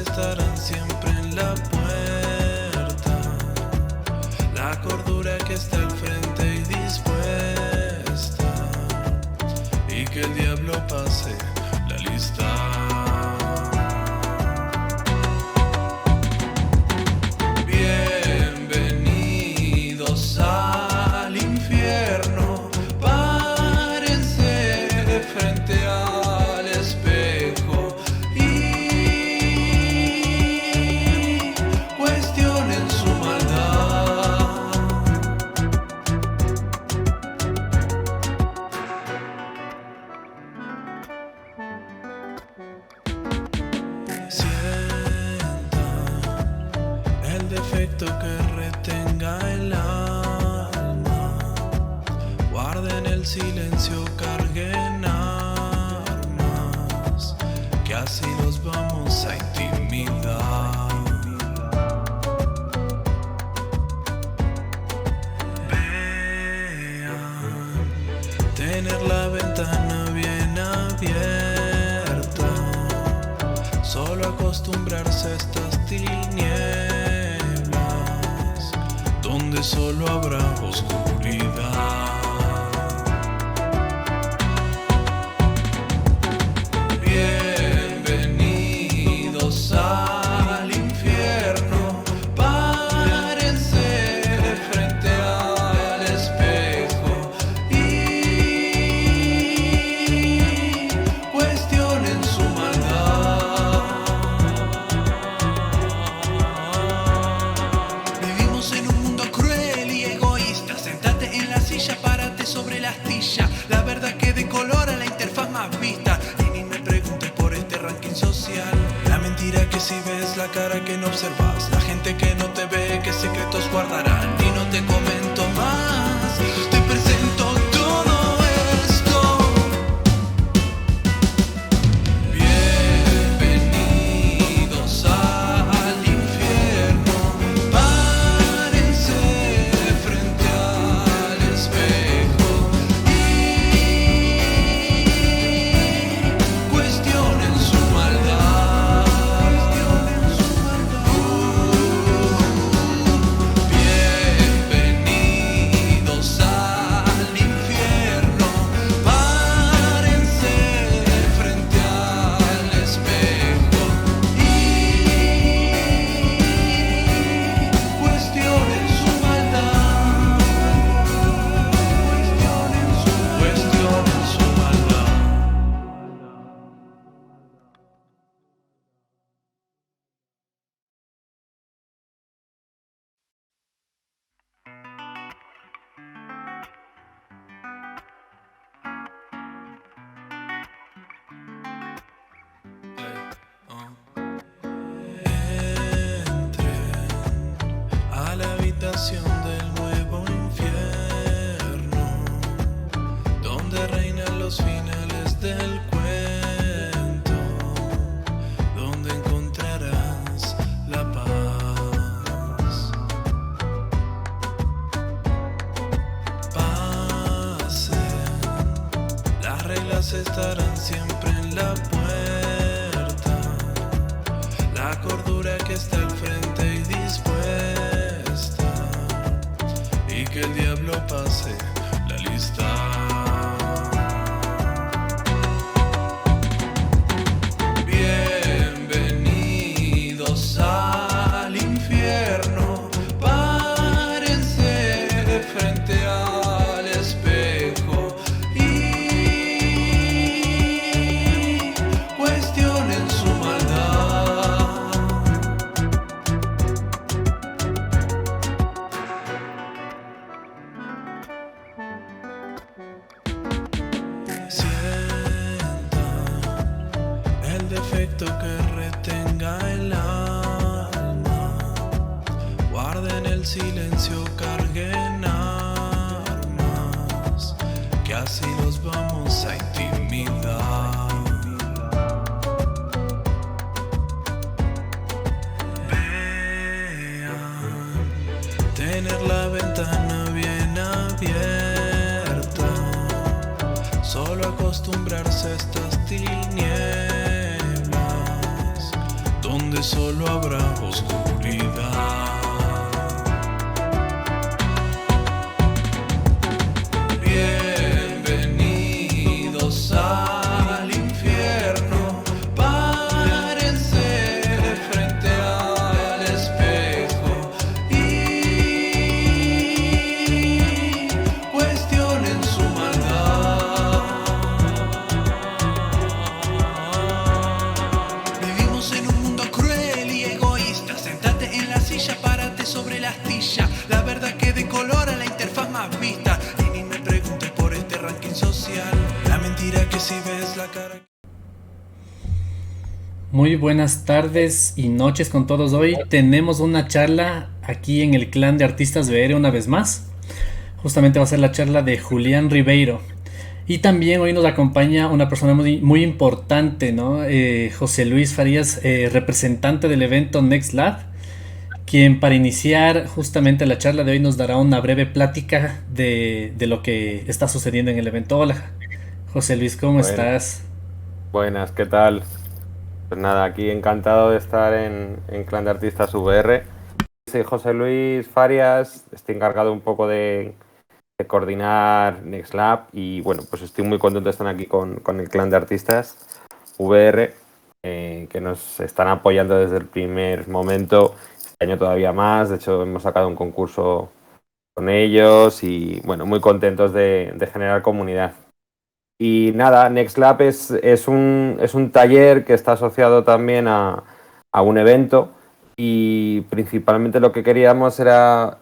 estarán siempre en la puerta. La cordura que está al frente y dispuesta, y que el diablo pase la lista. Bienvenidos al infierno, párense frente al espejo y cuestionen su maldad. Sientan el defecto que retenga el alma, guarden el silencio, carguen armas, que así los vamos a intimidar. Vean, tener la ventana bien abierta, solo acostumbrarse a estas tinieblas, donde solo habrá oscuridad. Bienvenidos al infierno, párense frente al espejo y cuestionen su maldad. Vivimos en un mundo cruel y egoísta. Sentate en la silla, párate sobre la astilla. La verdad que decolora la interfaz más vista. Y ni me preguntes por este ranking social. La mentira que si ves, la cara que no observas, la gente que no te ve, qué secretos guardarán. Y no te comento más, te presento todo esto. Bienvenidos al infierno, párense frente al espejo y cuestionen su maldad. Bienvenidos al infierno, párense frente al espejo y cuestionen su maldad. Cuestionen su maldad. Entren a la habitación del nuevo infierno, donde reinan los finales del cuento, donde encontrarás la paz. Pasen, las reglas estarán siempre en la puerta. La cordura que está al frente y dispuesta, y que el diablo pase la lista. Bienvenidos al infierno, párense frente al espejo y cuestionen su maldad. Sientan el defecto que retenga el alma, guarden el silencio, carguen armas, que así los vamos a intimidar. Vean, tener la ventana bien abierta, solo acostumbrarse a estas tinieblas, donde donde solo habrá oscuridad. Bienvenidos al infierno, párense frente al espejo y cuestionen su maldad. Vivimos en un mundo cruel y egoísta. Sentate en la silla, párate sobre la astilla. La verdad que decolora la interfaz más vista. Y ni me preguntes por este ranking social. La mentira que si ves la cara. Muy buenas tardes y noches con todos. Hoy tenemos una charla aquí en el clan de artistas VR una vez más. Justamente va a ser la charla de Julián Ribeiro. Y también hoy nos acompaña una persona muy importante, ¿no? José Luis Farías, representante del evento Next Lab, quien para iniciar justamente la charla de hoy nos dará una breve plática de lo que está sucediendo en el evento. Hola, José Luis, ¿cómo Buenas, estás? buenas, ¿qué tal? Pues nada, aquí encantado de estar en Clan de Artistas VR. Soy José Luis Farias, estoy encargado un poco de coordinar NextLab y bueno, pues estoy muy contento de estar aquí con el Clan de Artistas VR, que nos están apoyando desde el primer momento, este año todavía más. De hecho, hemos sacado un concurso con ellos y bueno, muy contentos de generar comunidad. Y nada, NextLab es un taller que está asociado también a un evento y principalmente lo que queríamos era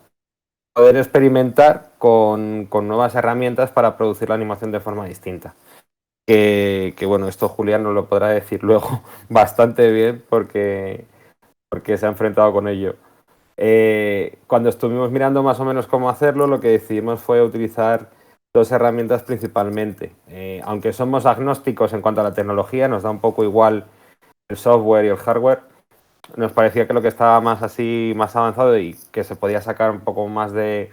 poder experimentar con nuevas herramientas para producir la animación de forma distinta. Que bueno, esto Julián nos lo podrá decir luego bastante bien porque se ha enfrentado con ello. Cuando estuvimos mirando más o menos cómo hacerlo, lo que decidimos fue utilizar dos herramientas principalmente. Aunque somos agnósticos en cuanto a la tecnología, nos da un poco igual el software y el hardware, nos parecía que lo que estaba más avanzado y que se podía sacar un poco más de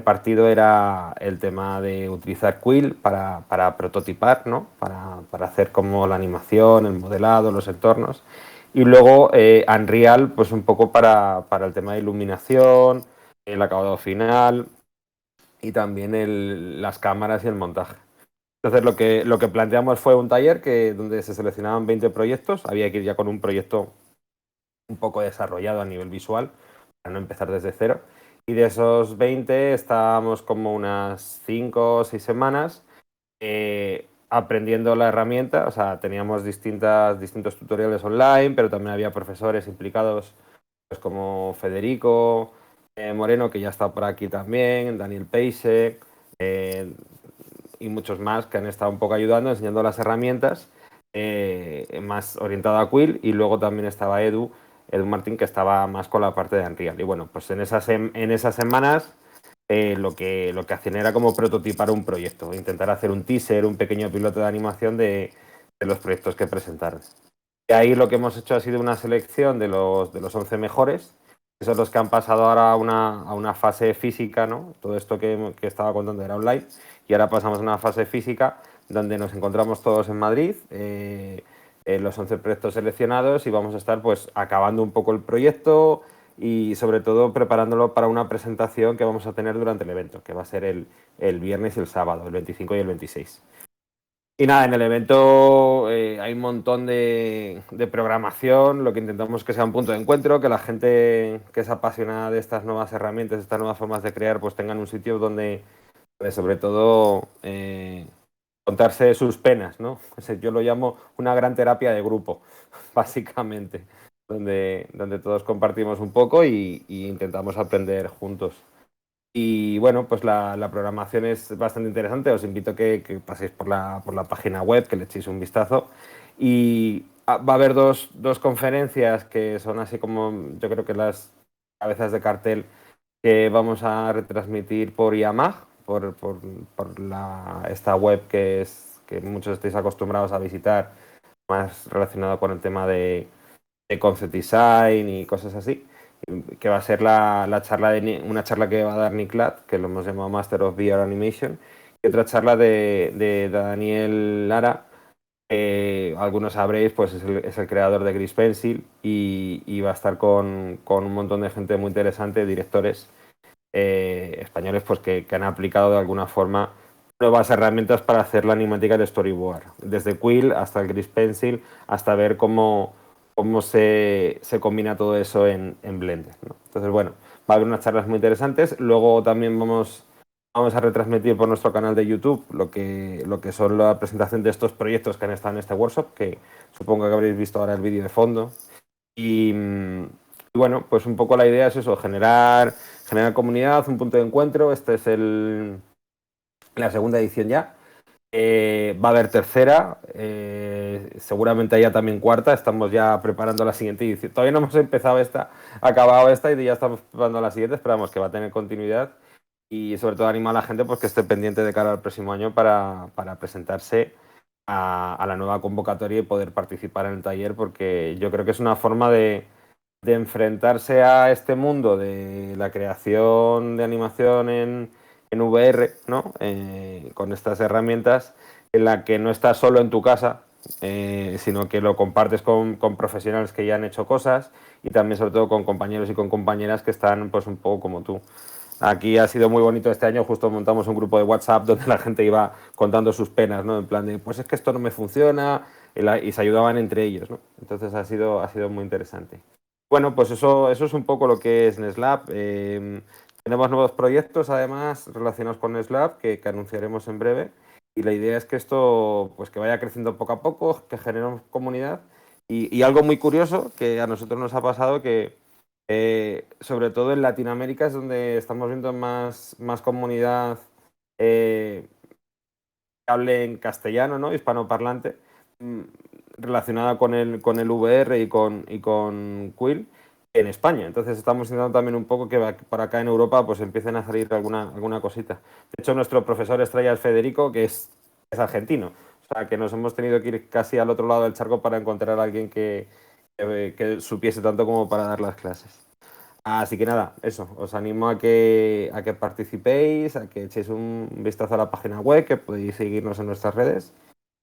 partido era el tema de utilizar Quill para prototipar, ¿no? Para hacer como la animación, el modelado, los entornos. Y luego Unreal, pues un poco para el tema de iluminación, el acabado final y también las cámaras y el montaje. Entonces lo que planteamos fue un taller donde se seleccionaban 20 proyectos. Había que ir ya con un proyecto un poco desarrollado a nivel visual, para no empezar desde cero. Y de esos 20 estábamos como unas 5 o 6 semanas aprendiendo la herramienta. O sea, teníamos distintos tutoriales online, pero también había profesores implicados, pues como Federico Moreno, que ya está por aquí también, Daniel Peixe, y muchos más que han estado un poco ayudando, enseñando las herramientas, más orientado a Quill. Y luego también estaba Edu Martín, que estaba más con la parte de Unreal. Y bueno, pues en esas semanas lo que hacían era como prototipar un proyecto, intentar hacer un teaser, un pequeño piloto de animación de los proyectos que presentaron. Y ahí lo que hemos hecho ha sido una selección de los 11 mejores, que son los que han pasado ahora a una fase física, ¿no? Todo esto que estaba contando era online, y ahora pasamos a una fase física donde nos encontramos todos en Madrid, los 11 proyectos seleccionados, y vamos a estar pues acabando un poco el proyecto y sobre todo preparándolo para una presentación que vamos a tener durante el evento, que va a ser el viernes y el sábado, el 25 y el 26. Y nada, en el evento hay un montón de programación. Lo que intentamos es que sea un punto de encuentro, que la gente que es apasionada de estas nuevas herramientas, de estas nuevas formas de crear, pues tengan un sitio donde sobre todo contarse sus penas, ¿no? Yo lo llamo una gran terapia de grupo, básicamente, donde todos compartimos un poco y intentamos aprender juntos. Y bueno, pues la programación es bastante interesante. Os invito a que paséis por la página web, que le echéis un vistazo. Y va a haber dos conferencias que son así como, yo creo que las cabezas de cartel, que vamos a retransmitir por IAMAG, por esta web que muchos estáis acostumbrados a visitar, más relacionado con el tema de concept design y cosas así, que va a ser una charla que va a dar Nick Ladd, que lo hemos llamado Master of VR Animation, y otra charla de Daniel Lara, algunos sabréis, pues es el creador de Gris Pencil y va a estar con un montón de gente muy interesante, directores españoles, pues que han aplicado de alguna forma nuevas herramientas para hacer la animática de storyboard, desde Quill hasta el Gris Pencil, hasta ver cómo se combina todo eso en Blender, ¿no? Entonces, bueno, va a haber unas charlas muy interesantes. Luego también vamos a retransmitir por nuestro canal de YouTube lo que son la presentación de estos proyectos que han estado en este workshop, que supongo que habréis visto ahora el vídeo de fondo. Y bueno, pues un poco la idea es eso, generar comunidad, un punto de encuentro. Este es la segunda edición ya. Va a haber tercera, seguramente haya también cuarta. Estamos ya preparando la siguiente edición. Todavía no hemos empezado acabado esta y ya estamos preparando la siguiente. Esperamos que va a tener continuidad y sobre todo animo a la gente pues, que esté pendiente de cara al próximo año para presentarse a la nueva convocatoria y poder participar en el taller, porque yo creo que es una forma de enfrentarse a este mundo de la creación de animación en VR, ¿no? Con estas herramientas en la que no estás solo en tu casa, sino que lo compartes con profesionales que ya han hecho cosas y también sobre todo con compañeros y con compañeras que están pues un poco como tú. Aquí ha sido muy bonito este año, justo montamos un grupo de WhatsApp donde la gente iba contando sus penas, ¿no? En plan de, pues es que esto no me funciona, y se ayudaban entre ellos, ¿no? Entonces ha sido muy interesante. Bueno, pues eso es un poco lo que es NSLab. Tenemos nuevos proyectos, además, relacionados con NSLab, que anunciaremos en breve. Y la idea es que esto, pues que vaya creciendo poco a poco, que generemos comunidad. Y algo muy curioso que a nosotros nos ha pasado, que sobre todo en Latinoamérica es donde estamos viendo más comunidad que hable en castellano, ¿no? Hispanoparlante, mm, relacionada con el VR y con Quill en España. Entonces estamos intentando también un poco que para acá en Europa pues empiecen a salir alguna cosita. De hecho, nuestro profesor estrella es Federico, que es argentino. O sea, que nos hemos tenido que ir casi al otro lado del charco para encontrar a alguien que supiese tanto como para dar las clases. Así que nada, eso, os animo a que participéis, a que echéis un vistazo a la página web, que podéis seguirnos en nuestras redes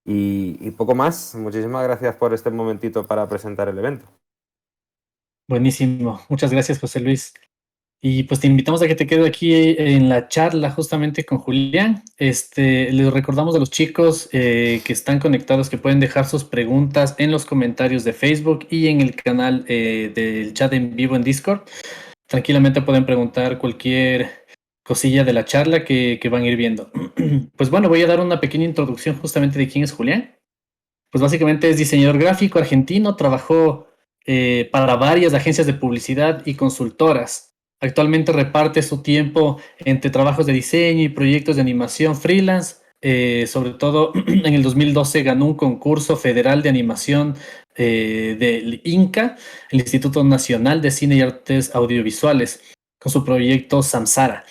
y poco más. Muchísimas gracias por este momentito para presentar el evento. Buenísimo. Muchas gracias, José Luis. Y pues te invitamos a que te quedes aquí en la charla justamente con Julián. Les recordamos a los chicos que están conectados que pueden dejar sus preguntas en los comentarios de Facebook y en el canal del chat en vivo en Discord. Tranquilamente pueden preguntar cualquier cosilla de la charla que van a ir viendo. Pues bueno, voy a dar una pequeña introducción justamente de quién es Julián. Pues básicamente es diseñador gráfico argentino, trabajó para varias agencias de publicidad y consultoras. Actualmente reparte su tiempo entre trabajos de diseño y proyectos de animación freelance. Sobre todo en el 2012 ganó un concurso federal de animación del INCA, el Instituto Nacional de Cine y Artes Audiovisuales, con su proyecto Samsara.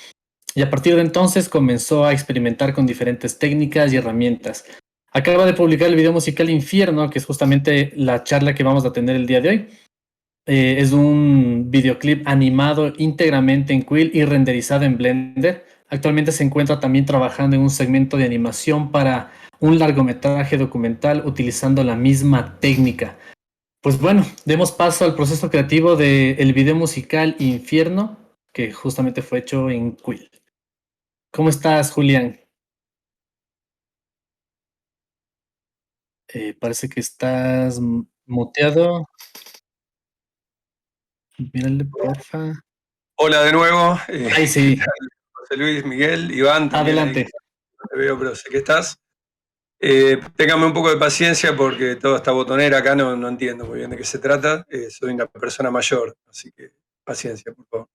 Y a partir de entonces comenzó a experimentar con diferentes técnicas y herramientas. Acaba de publicar el video musical Infierno, que es justamente la charla que vamos a tener el día de hoy. Es un videoclip animado íntegramente en Quill y renderizado en Blender. Actualmente se encuentra también trabajando en un segmento de animación para un largometraje documental utilizando la misma técnica. Pues bueno, demos paso al proceso creativo del video musical Infierno, que justamente fue hecho en Quill. ¿Cómo estás, Julián? Parece que estás muteado. Mírale, porfa. Hola de nuevo. Ahí ¿Qué sí, tal? José Luis, Miguel, Iván, también ahí adelante. no te veo, pero sé que estás. Téngame un poco de paciencia porque toda esta botonera acá no entiendo muy bien de qué se trata. Soy una persona mayor, así que paciencia, por favor.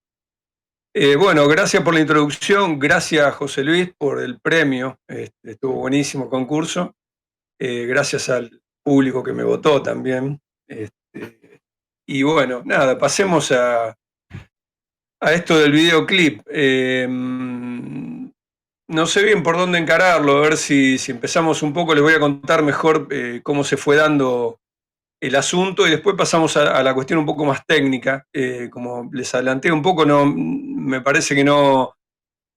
Bueno, gracias por la introducción, gracias José Luis por el premio. Estuvo buenísimo el concurso. Gracias al público que me votó también. Y bueno, nada, pasemos a esto del videoclip. No sé bien por dónde encararlo, a ver si empezamos un poco, les voy a contar mejor cómo se fue dando el asunto y después pasamos a la cuestión un poco más técnica. Como les adelanté un poco, me parece que no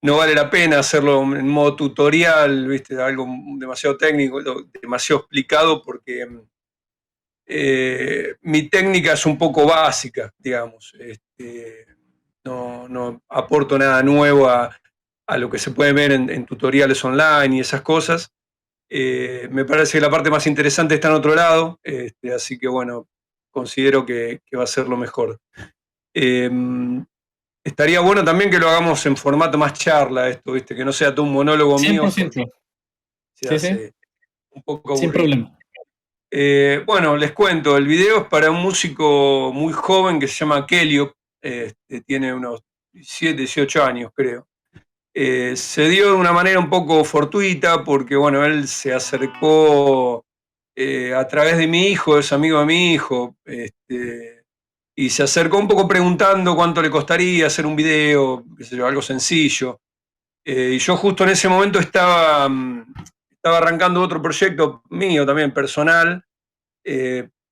no vale la pena hacerlo en modo tutorial, ¿viste? Algo demasiado técnico, demasiado explicado, porque mi técnica es un poco básica, digamos. No aporto nada nuevo a lo que se puede ver en tutoriales online y esas cosas. Me parece que la parte más interesante está en otro lado, así que bueno, considero que va a ser lo mejor. Estaría bueno también que lo hagamos en formato más charla esto, ¿viste? Que no sea todo un monólogo mío, 100%. se Sí, sí, hace un poco sin aburrido. problema. Bueno, les cuento, el video es para un músico muy joven que se llama Kelio, tiene unos 17, 18 años, creo. Se dio de una manera un poco fortuita porque, bueno, él se acercó a través de mi hijo, es amigo de mi hijo, y se acercó un poco preguntando cuánto le costaría hacer un video, qué sé yo, algo sencillo. Y yo justo en ese momento estaba arrancando otro proyecto mío también personal,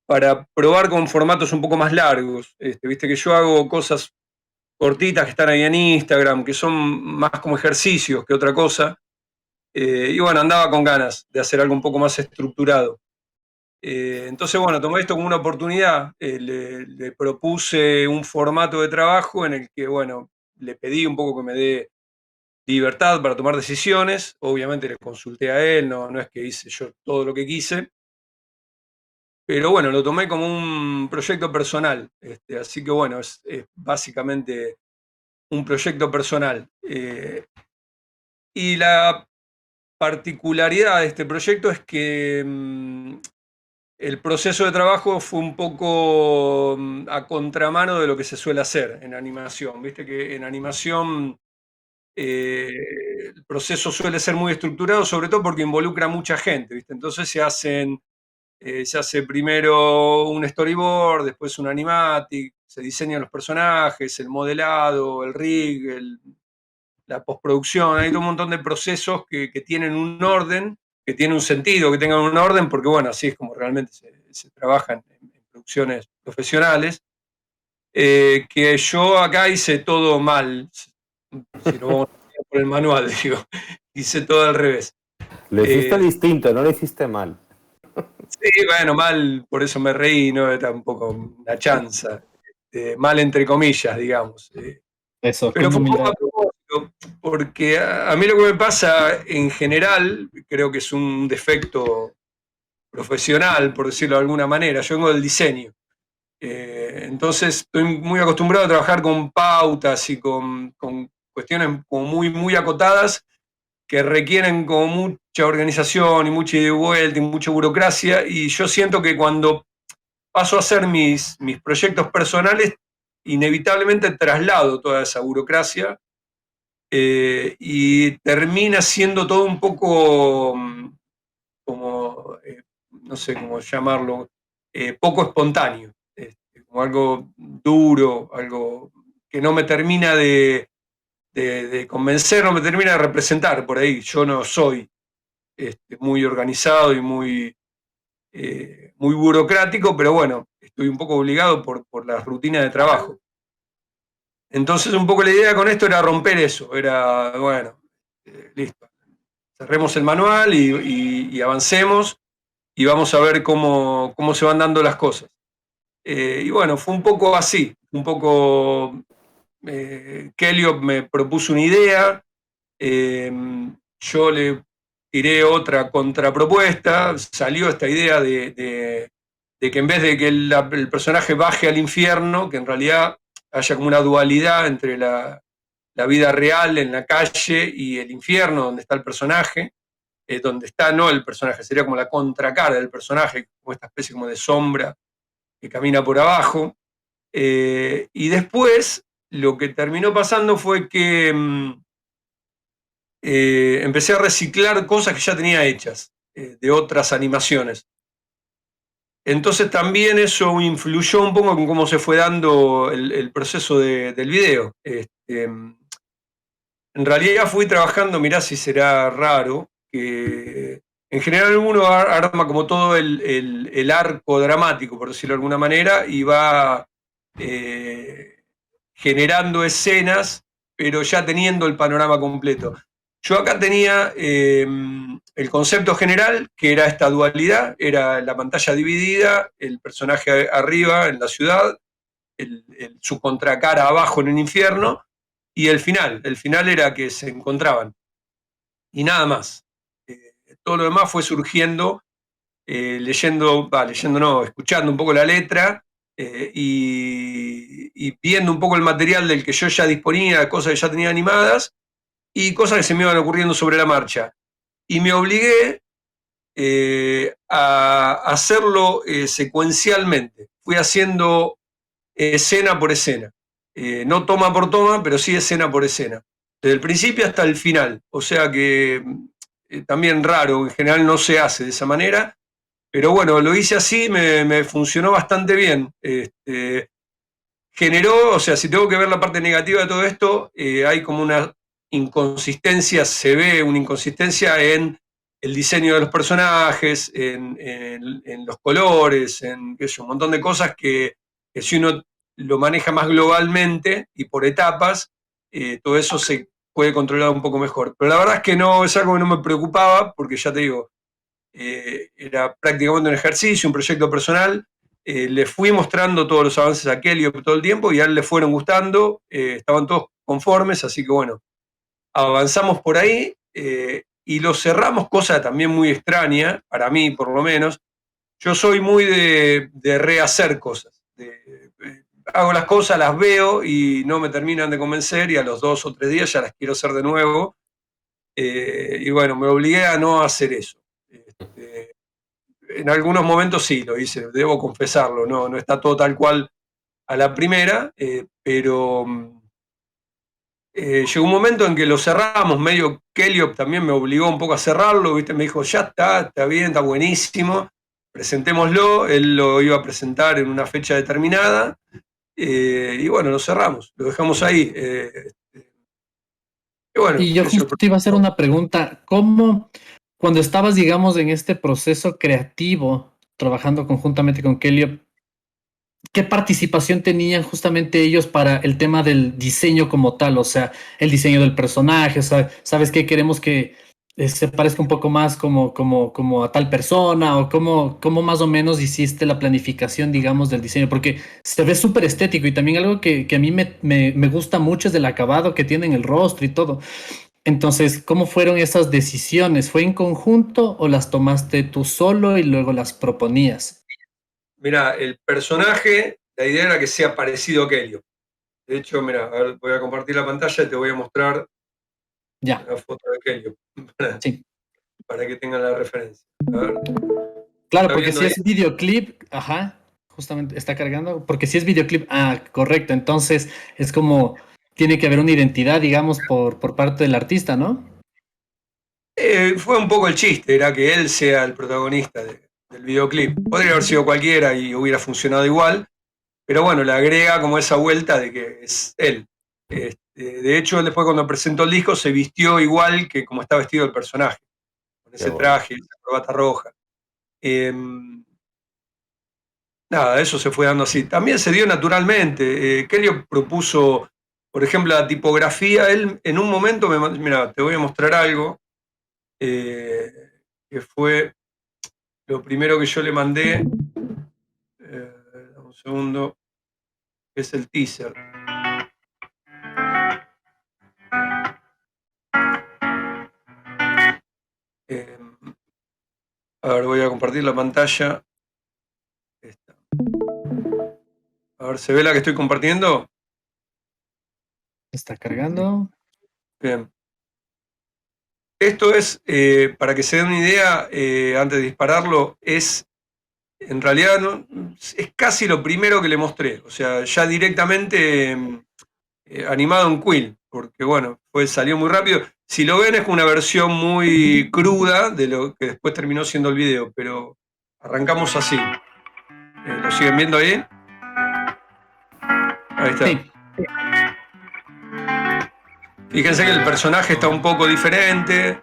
para probar con formatos un poco más largos. Viste que yo hago cosas cortitas que están ahí en Instagram, que son más como ejercicios que otra cosa. Y bueno, andaba con ganas de hacer algo un poco más estructurado. Entonces, bueno, tomé esto como una oportunidad. Le propuse un formato de trabajo en el que, bueno, le pedí un poco que me dé libertad para tomar decisiones. Obviamente le consulté a él, no es que hice yo todo lo que quise. Pero bueno, lo tomé como un proyecto personal. Así que bueno, es básicamente un proyecto personal. Y la particularidad de este proyecto es que el proceso de trabajo fue un poco a contramano de lo que se suele hacer en animación. Viste que en animación el proceso suele ser muy estructurado, sobre todo porque involucra a mucha gente, ¿viste? Entonces se hace primero un storyboard, después un animatic, se diseñan los personajes, el modelado, el rig, la postproducción. Hay un montón de procesos que tienen un orden, que tienen un sentido, que tengan un orden, porque bueno, así es como realmente se trabaja en producciones profesionales. Que yo acá hice todo mal, si lo vamos a hacer por el manual, digo, hice todo al revés. Lo hiciste distinto, no lo hiciste mal. Sí, bueno, mal, por eso me reí, no era tampoco una chanza. Mal entre comillas, digamos. Eso, Pero con fue un poco humildad. a propósito, porque a mí lo que me pasa en general, creo que es un defecto profesional, por decirlo de alguna manera. Yo vengo del diseño. Entonces estoy muy acostumbrado a trabajar con pautas y con cuestiones como muy acotadas, que requieren como mucha organización y mucha ida y vuelta y mucha burocracia, y yo siento que cuando paso a hacer mis proyectos personales, inevitablemente traslado toda esa burocracia, y termina siendo todo un poco como, no sé cómo llamarlo, poco espontáneo, como algo duro, algo que no me termina de convencer, no me termina de representar por ahí. Yo no soy muy organizado y muy burocrático, pero bueno, estoy un poco obligado por la rutina de trabajo. Entonces un poco la idea con esto era romper eso, era, bueno, listo, cerremos el manual y avancemos y vamos a ver cómo se van dando las cosas. Y bueno, fue un poco así, un poco Kelly me propuso una idea, yo le tiré otra contrapropuesta, salió esta idea de que en vez de que el personaje baje al infierno, que en realidad haya como una dualidad entre la vida real en la calle y el infierno donde está el personaje, donde está no el personaje, sería como la contracara del personaje, como esta especie como de sombra que camina por abajo. Y después lo que terminó pasando fue que empecé a reciclar cosas que ya tenía hechas, de otras animaciones. Entonces también eso influyó un poco en cómo se fue dando el proceso del video. En realidad fui trabajando, mirá si será raro, que en general uno arma como todo el arco dramático, por decirlo de alguna manera, y va generando escenas, pero ya teniendo el panorama completo. Yo acá tenía el concepto general, que era esta dualidad, era la pantalla dividida, el personaje arriba en la ciudad, su contracara abajo en el infierno, y el final era que se encontraban. Y nada más. Todo lo demás fue surgiendo, leyendo no, escuchando un poco la letra, y viendo un poco el material del que yo ya disponía, cosas que ya tenía animadas, y cosas que se me iban ocurriendo sobre la marcha. Y me obligué a hacerlo secuencialmente. Fui haciendo escena por escena. No toma por toma, pero sí escena por escena. Desde el principio hasta el final. O sea que también raro, en general no se hace de esa manera. Pero bueno, lo hice así, me funcionó bastante bien. Generó, o sea, si tengo que ver la parte negativa de todo esto, hay como una inconsistencia, se ve una inconsistencia en el diseño de los personajes, en los colores, en un montón de cosas que si uno lo maneja más globalmente y por etapas, todo eso se puede controlar un poco mejor. Pero la verdad es que no es algo que no me preocupaba, porque ya te digo, era prácticamente un ejercicio, un proyecto personal. Le fui mostrando todos los avances a Kelly todo el tiempo y a él le fueron gustando, estaban todos conformes, así que bueno, avanzamos por ahí y lo cerramos, cosa también muy extraña, para mí por lo menos. Yo soy muy de rehacer cosas. Hago las cosas, las veo y no me terminan de convencer y a los 2 o 3 días ya las quiero hacer de nuevo. Y bueno, me obligué a no hacer eso. En algunos momentos sí lo hice, debo confesarlo, no está todo tal cual a la primera, pero llegó un momento en que lo cerramos, medio Kellogg también me obligó un poco a cerrarlo, ¿viste? Me dijo, ya está bien, está buenísimo, presentémoslo, él lo iba a presentar en una fecha determinada, y bueno, lo cerramos, lo dejamos ahí. Y bueno, Y yo justo te iba a hacer una pregunta, ¿cómo cuando estabas, digamos, en este proceso creativo, trabajando conjuntamente con Kelly, qué participación tenían justamente ellos para el tema del diseño como tal? O sea, el diseño del personaje, o sea, ¿sabes qué? Queremos que se parezca un poco más como a tal persona, o cómo más o menos hiciste la planificación, digamos, del diseño, porque se ve súper estético y también algo que a mí me gusta mucho es del acabado que tiene en el rostro y todo. Entonces, ¿cómo fueron esas decisiones? ¿Fue en conjunto o las tomaste tú solo y luego las proponías? Mira, el personaje, la idea era que sea parecido a Kelly. De hecho, mira, voy a compartir la pantalla y te voy a mostrar Ya, una foto de Kelly sí. para que tengan la referencia. A ver, Claro, ¿está porque viendo si ahí? es videoclip, ajá, justamente está cargando, porque si es videoclip, correcto, entonces es como, tiene que haber una identidad, digamos, por parte del artista, ¿no? Fue un poco el chiste, era que él sea el protagonista del videoclip. Podría haber sido cualquiera y hubiera funcionado igual, pero bueno, le agrega como esa vuelta de que es él. De hecho, él después cuando presentó el disco se vistió igual que como está vestido el personaje, con Qué ese bueno. traje, esa corbata roja. Nada, eso se fue dando así. También se dio naturalmente. Kelly propuso, por ejemplo, la tipografía. Él en un momento, mira, te voy a mostrar algo, eh, que fue lo primero que yo le mandé. Dame un segundo, que es el teaser. Eh, a ver, voy a compartir la pantalla. Esta. A ver, ¿se ve la que estoy compartiendo? Está cargando. Bien. Esto es, para que se den una idea, antes de dispararlo, en realidad no, es casi lo primero que le mostré. O sea, ya directamente animado en Quill, porque bueno, salió muy rápido. Si lo ven es una versión muy cruda de lo que después terminó siendo el video, pero arrancamos así. ¿Lo siguen viendo ahí? Ahí está. Sí, Fíjense que el personaje está un poco diferente,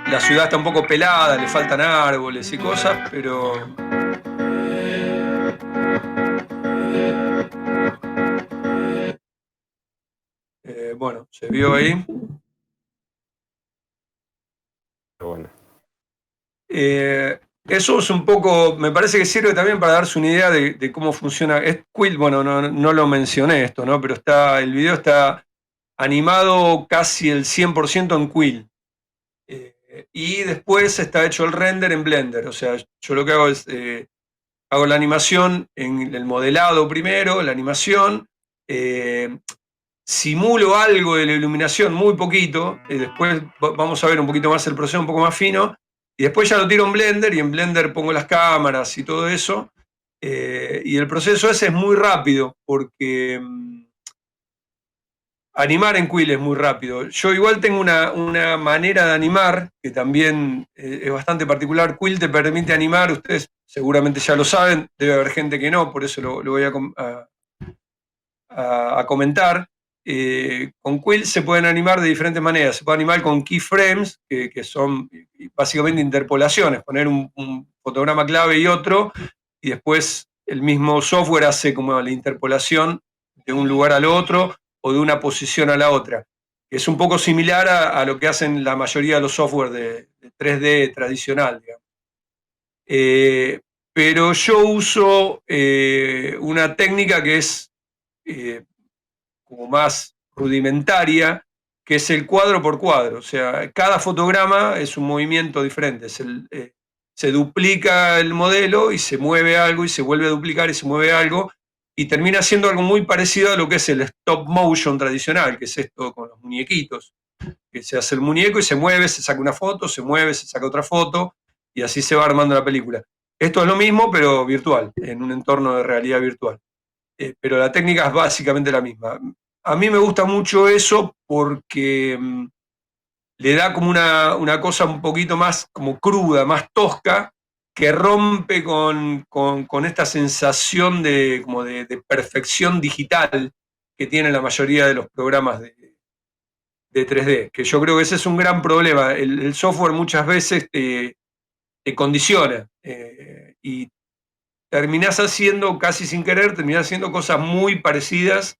la ciudad está un poco pelada, le faltan árboles y cosas, pero Bueno, se vio ahí. Pero bueno. Eso es un poco, me parece que sirve también para darse una idea de cómo funciona. Es Quill, bueno, no lo mencioné esto, ¿no? Pero el video está animado casi el 100% en Quill. Y después está hecho el render en Blender. O sea, yo lo que hago es, hago la animación en el modelado primero, la animación, simulo algo de la iluminación, muy poquito, y después vamos a ver un poquito más el proceso, un poco más fino, y después ya lo tiro en Blender, y en Blender pongo las cámaras y todo eso, y el proceso ese es muy rápido, porque animar en Quill es muy rápido. Yo igual tengo una manera de animar que también es bastante particular. Quill te permite animar, ustedes seguramente ya lo saben, debe haber gente que no, por eso lo voy a comentar. Con Quill se pueden animar de diferentes maneras. Se puede animar con keyframes, que son básicamente interpolaciones, poner un fotograma clave y otro, y después el mismo software hace como la interpolación de un lugar al otro o de una posición a la otra. Es un poco similar a lo que hacen la mayoría de los software de 3D tradicional, digamos. Pero yo uso una técnica que es como más rudimentaria, que es el cuadro por cuadro. O sea, cada fotograma es un movimiento diferente. Se duplica el modelo y se mueve algo y se vuelve a duplicar y se mueve algo y termina siendo algo muy parecido a lo que es el stop motion tradicional, que es esto con los muñequitos, que se hace el muñeco y se mueve, se saca una foto, se mueve, se saca otra foto y así se va armando la película. Esto es lo mismo, pero virtual, en un entorno de realidad virtual. Pero la técnica es básicamente la misma. A mí me gusta mucho eso porque le da como una cosa un poquito más como cruda, más tosca, que rompe con esta sensación como de perfección digital que tienen la mayoría de los programas de 3D, que yo creo que ese es un gran problema. El software muchas veces te condiciona y terminás haciendo, casi sin querer, terminás haciendo cosas muy parecidas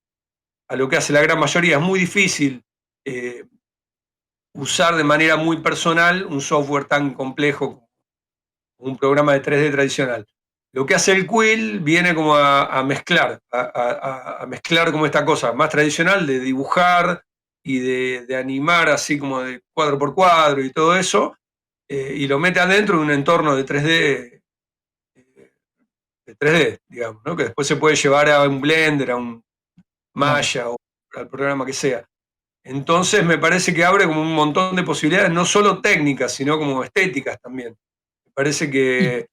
a lo que hace la gran mayoría. Es muy difícil usar de manera muy personal un software tan complejo como un programa de 3D tradicional. Lo que hace el Quill viene como a mezclar, a mezclar como esta cosa más tradicional de dibujar y de animar así como de cuadro por cuadro y todo eso, y lo mete adentro de un entorno de 3D, digamos, ¿no? Que después se puede llevar a un Blender, a un Claro. Maya o al programa que sea. Entonces me parece que abre como un montón de posibilidades, no solo técnicas, sino como estéticas también. Me parece Y que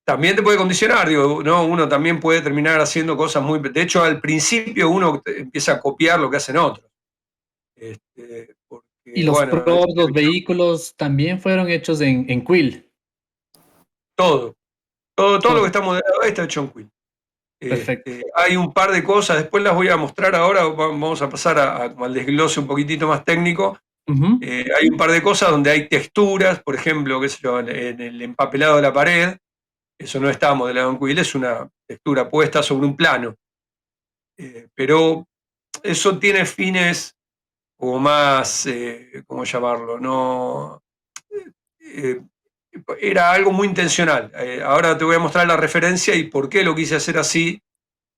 también te puede condicionar, digo, ¿no? Uno también puede terminar haciendo cosas muy... De hecho, al principio uno empieza a copiar lo que hacen otros. y Porque, los bueno, props, los vehículos también fueron hechos en Quill. todo, todo lo que Todo. está modelado ahí está hecho en Quill. Perfecto. Hay un par de cosas, después las voy a mostrar ahora, vamos a pasar al desglose un poquitito más técnico. Ujú. Hay un par de cosas donde hay texturas, por ejemplo, qué sé yo, en el empapelado de la pared, eso no está modelado en Quill, es una textura puesta sobre un plano. Pero eso tiene fines como más, ¿cómo llamarlo? No, eh, era algo muy intencional. Ahora te voy a mostrar la referencia y por qué lo quise hacer así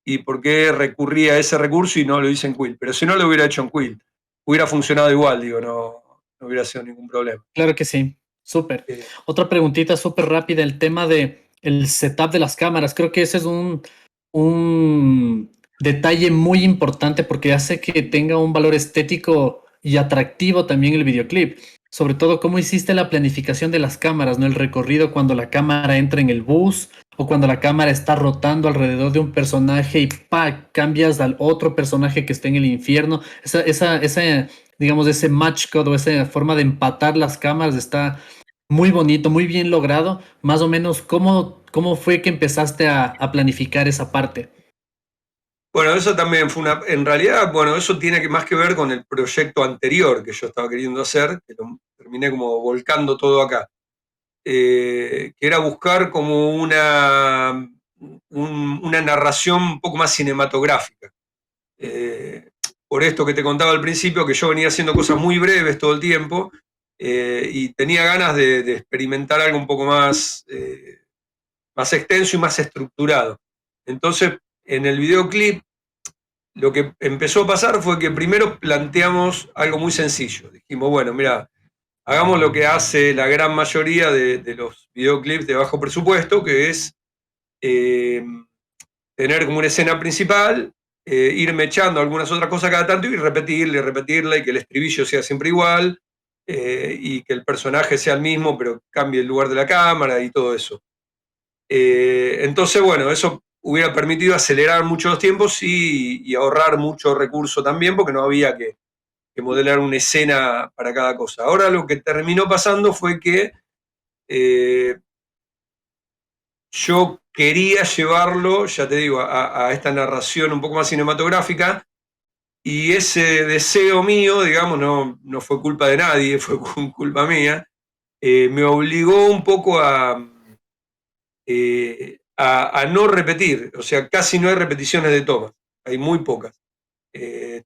y por qué recurrí a ese recurso y no lo hice en Quill. Pero si no lo hubiera hecho en Quill, hubiera funcionado igual, digo, no hubiera sido ningún problema. Claro que sí. Súper. Eh, Otra preguntita súper rápida, el tema de el setup de las cámaras. Creo que ese es un detalle muy importante porque hace que tenga un valor estético y atractivo también el videoclip. Sobre todo, cómo hiciste la planificación de las cámaras, ¿no? El recorrido cuando la cámara entra en el bus o cuando la cámara está rotando alrededor de un personaje y ¡pa! Cambias al otro personaje que está en el infierno. Esa digamos, ese match code o esa forma de empatar las cámaras está muy bonito, muy bien logrado. Más o menos, ¿cómo fue que empezaste a planificar esa parte? bueno, eso también fue en realidad, bueno, eso tiene más que ver con el proyecto anterior que yo estaba queriendo hacer, que lo terminé como volcando todo acá. Que era buscar como una narración un poco más cinematográfica. por esto que te contaba al principio, que yo venía haciendo cosas muy breves todo el tiempo y tenía ganas de experimentar algo un poco más, más extenso y más estructurado. Entonces, en el videoclip, lo que empezó a pasar fue que primero planteamos algo muy sencillo. Dijimos, bueno, mira, hagamos lo que hace la gran mayoría de los videoclips de bajo presupuesto, que es tener como una escena principal, ir mechando algunas otras cosas cada tanto y repetirla y repetirla y que el estribillo sea siempre igual y que el personaje sea el mismo pero cambie el lugar de la cámara y todo eso. Entonces, bueno, eso hubiera permitido acelerar mucho los tiempos y ahorrar mucho recurso también porque no había que modelar una escena para cada cosa. Ahora lo que terminó pasando fue que yo quería llevarlo, ya te digo, a esta narración un poco más cinematográfica y ese deseo mío, digamos, no fue culpa de nadie, fue culpa mía, me obligó un poco a no repetir, o sea, casi no hay repeticiones de tomas, hay muy pocas.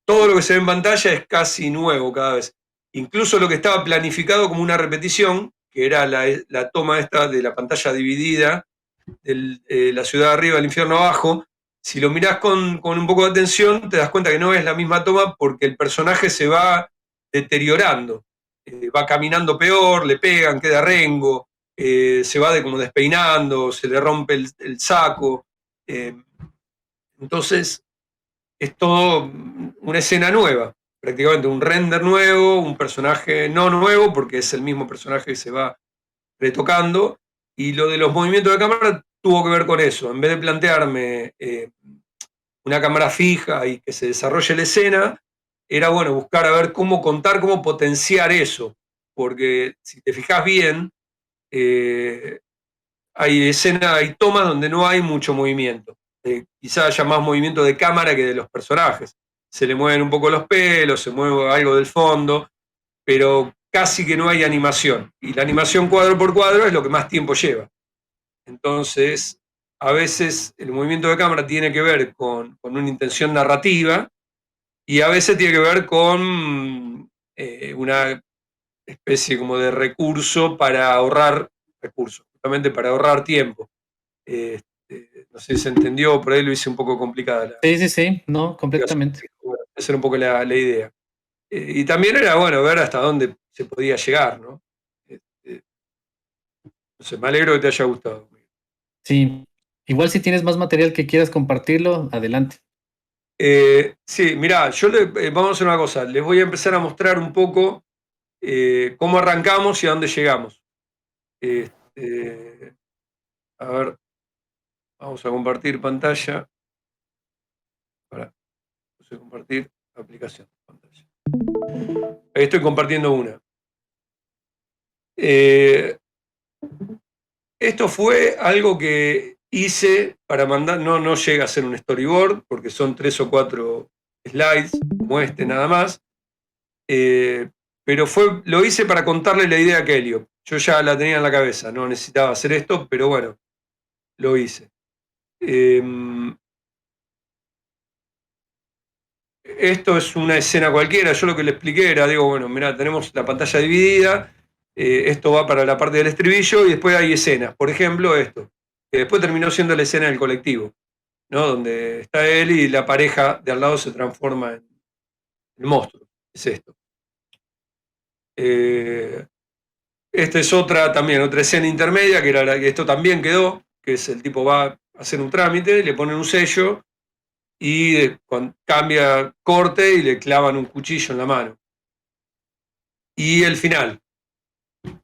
Todo lo que se ve en pantalla es casi nuevo cada vez. Incluso lo que estaba planificado como una repetición, que era la toma esta de la pantalla dividida, la ciudad arriba, el infierno abajo, si lo mirás con un poco de atención, te das cuenta que no es la misma toma porque el personaje se va deteriorando. Va caminando peor, le pegan, queda rengo, se va como despeinando, se le rompe el saco. Entonces, es todo una escena nueva, prácticamente un render nuevo, un personaje no nuevo, porque es el mismo personaje que se va retocando, y lo de los movimientos de cámara tuvo que ver con eso. En vez de plantearme una cámara fija y que se desarrolle la escena, era bueno buscar a ver cómo contar, cómo potenciar eso, porque si te fijas bien, hay tomas donde no hay mucho movimiento. Quizá haya más movimiento de cámara que de los personajes. Se le mueven un poco los pelos, se mueve algo del fondo, pero casi que no hay animación. Y la animación cuadro por cuadro es lo que más tiempo lleva. Entonces, a veces el movimiento de cámara tiene que ver con una intención narrativa y a veces tiene que ver con una especie como de recurso para ahorrar recursos, justamente para ahorrar tiempo. No sé si se entendió, por ahí lo hice un poco complicada. Sí, no, completamente. Bueno, esa era un poco la idea. Y también era bueno ver hasta dónde se podía llegar, ¿no? No sé, me alegro que te haya gustado. Sí, igual si tienes más material que quieras compartirlo, adelante. Sí, mirá, vamos a hacer una cosa, les voy a empezar a mostrar un poco cómo arrancamos y a dónde llegamos. A ver, vamos a compartir pantalla. Vamos a compartir aplicación de pantalla. Ahí estoy compartiendo una. Esto fue algo que hice para mandar, no llega a ser un storyboard, porque son 3 o 4 slides, como este nada más, pero lo hice para contarle la idea a Kelly. Yo ya la tenía en la cabeza, no necesitaba hacer esto, pero bueno, lo hice. Esto es una escena cualquiera, yo lo que le expliqué era, digo, bueno, mirá, tenemos la pantalla dividida, esto va para la parte del estribillo y después hay escenas, por ejemplo esto, que después terminó siendo la escena del colectivo, ¿no? Donde está él y la pareja de al lado se transforma en el monstruo, es esto. Esta es otra escena intermedia, que era que esto también quedó, que es el tipo va a hacer un trámite, le ponen un sello y cambia corte y le clavan un cuchillo en la mano. Y el final,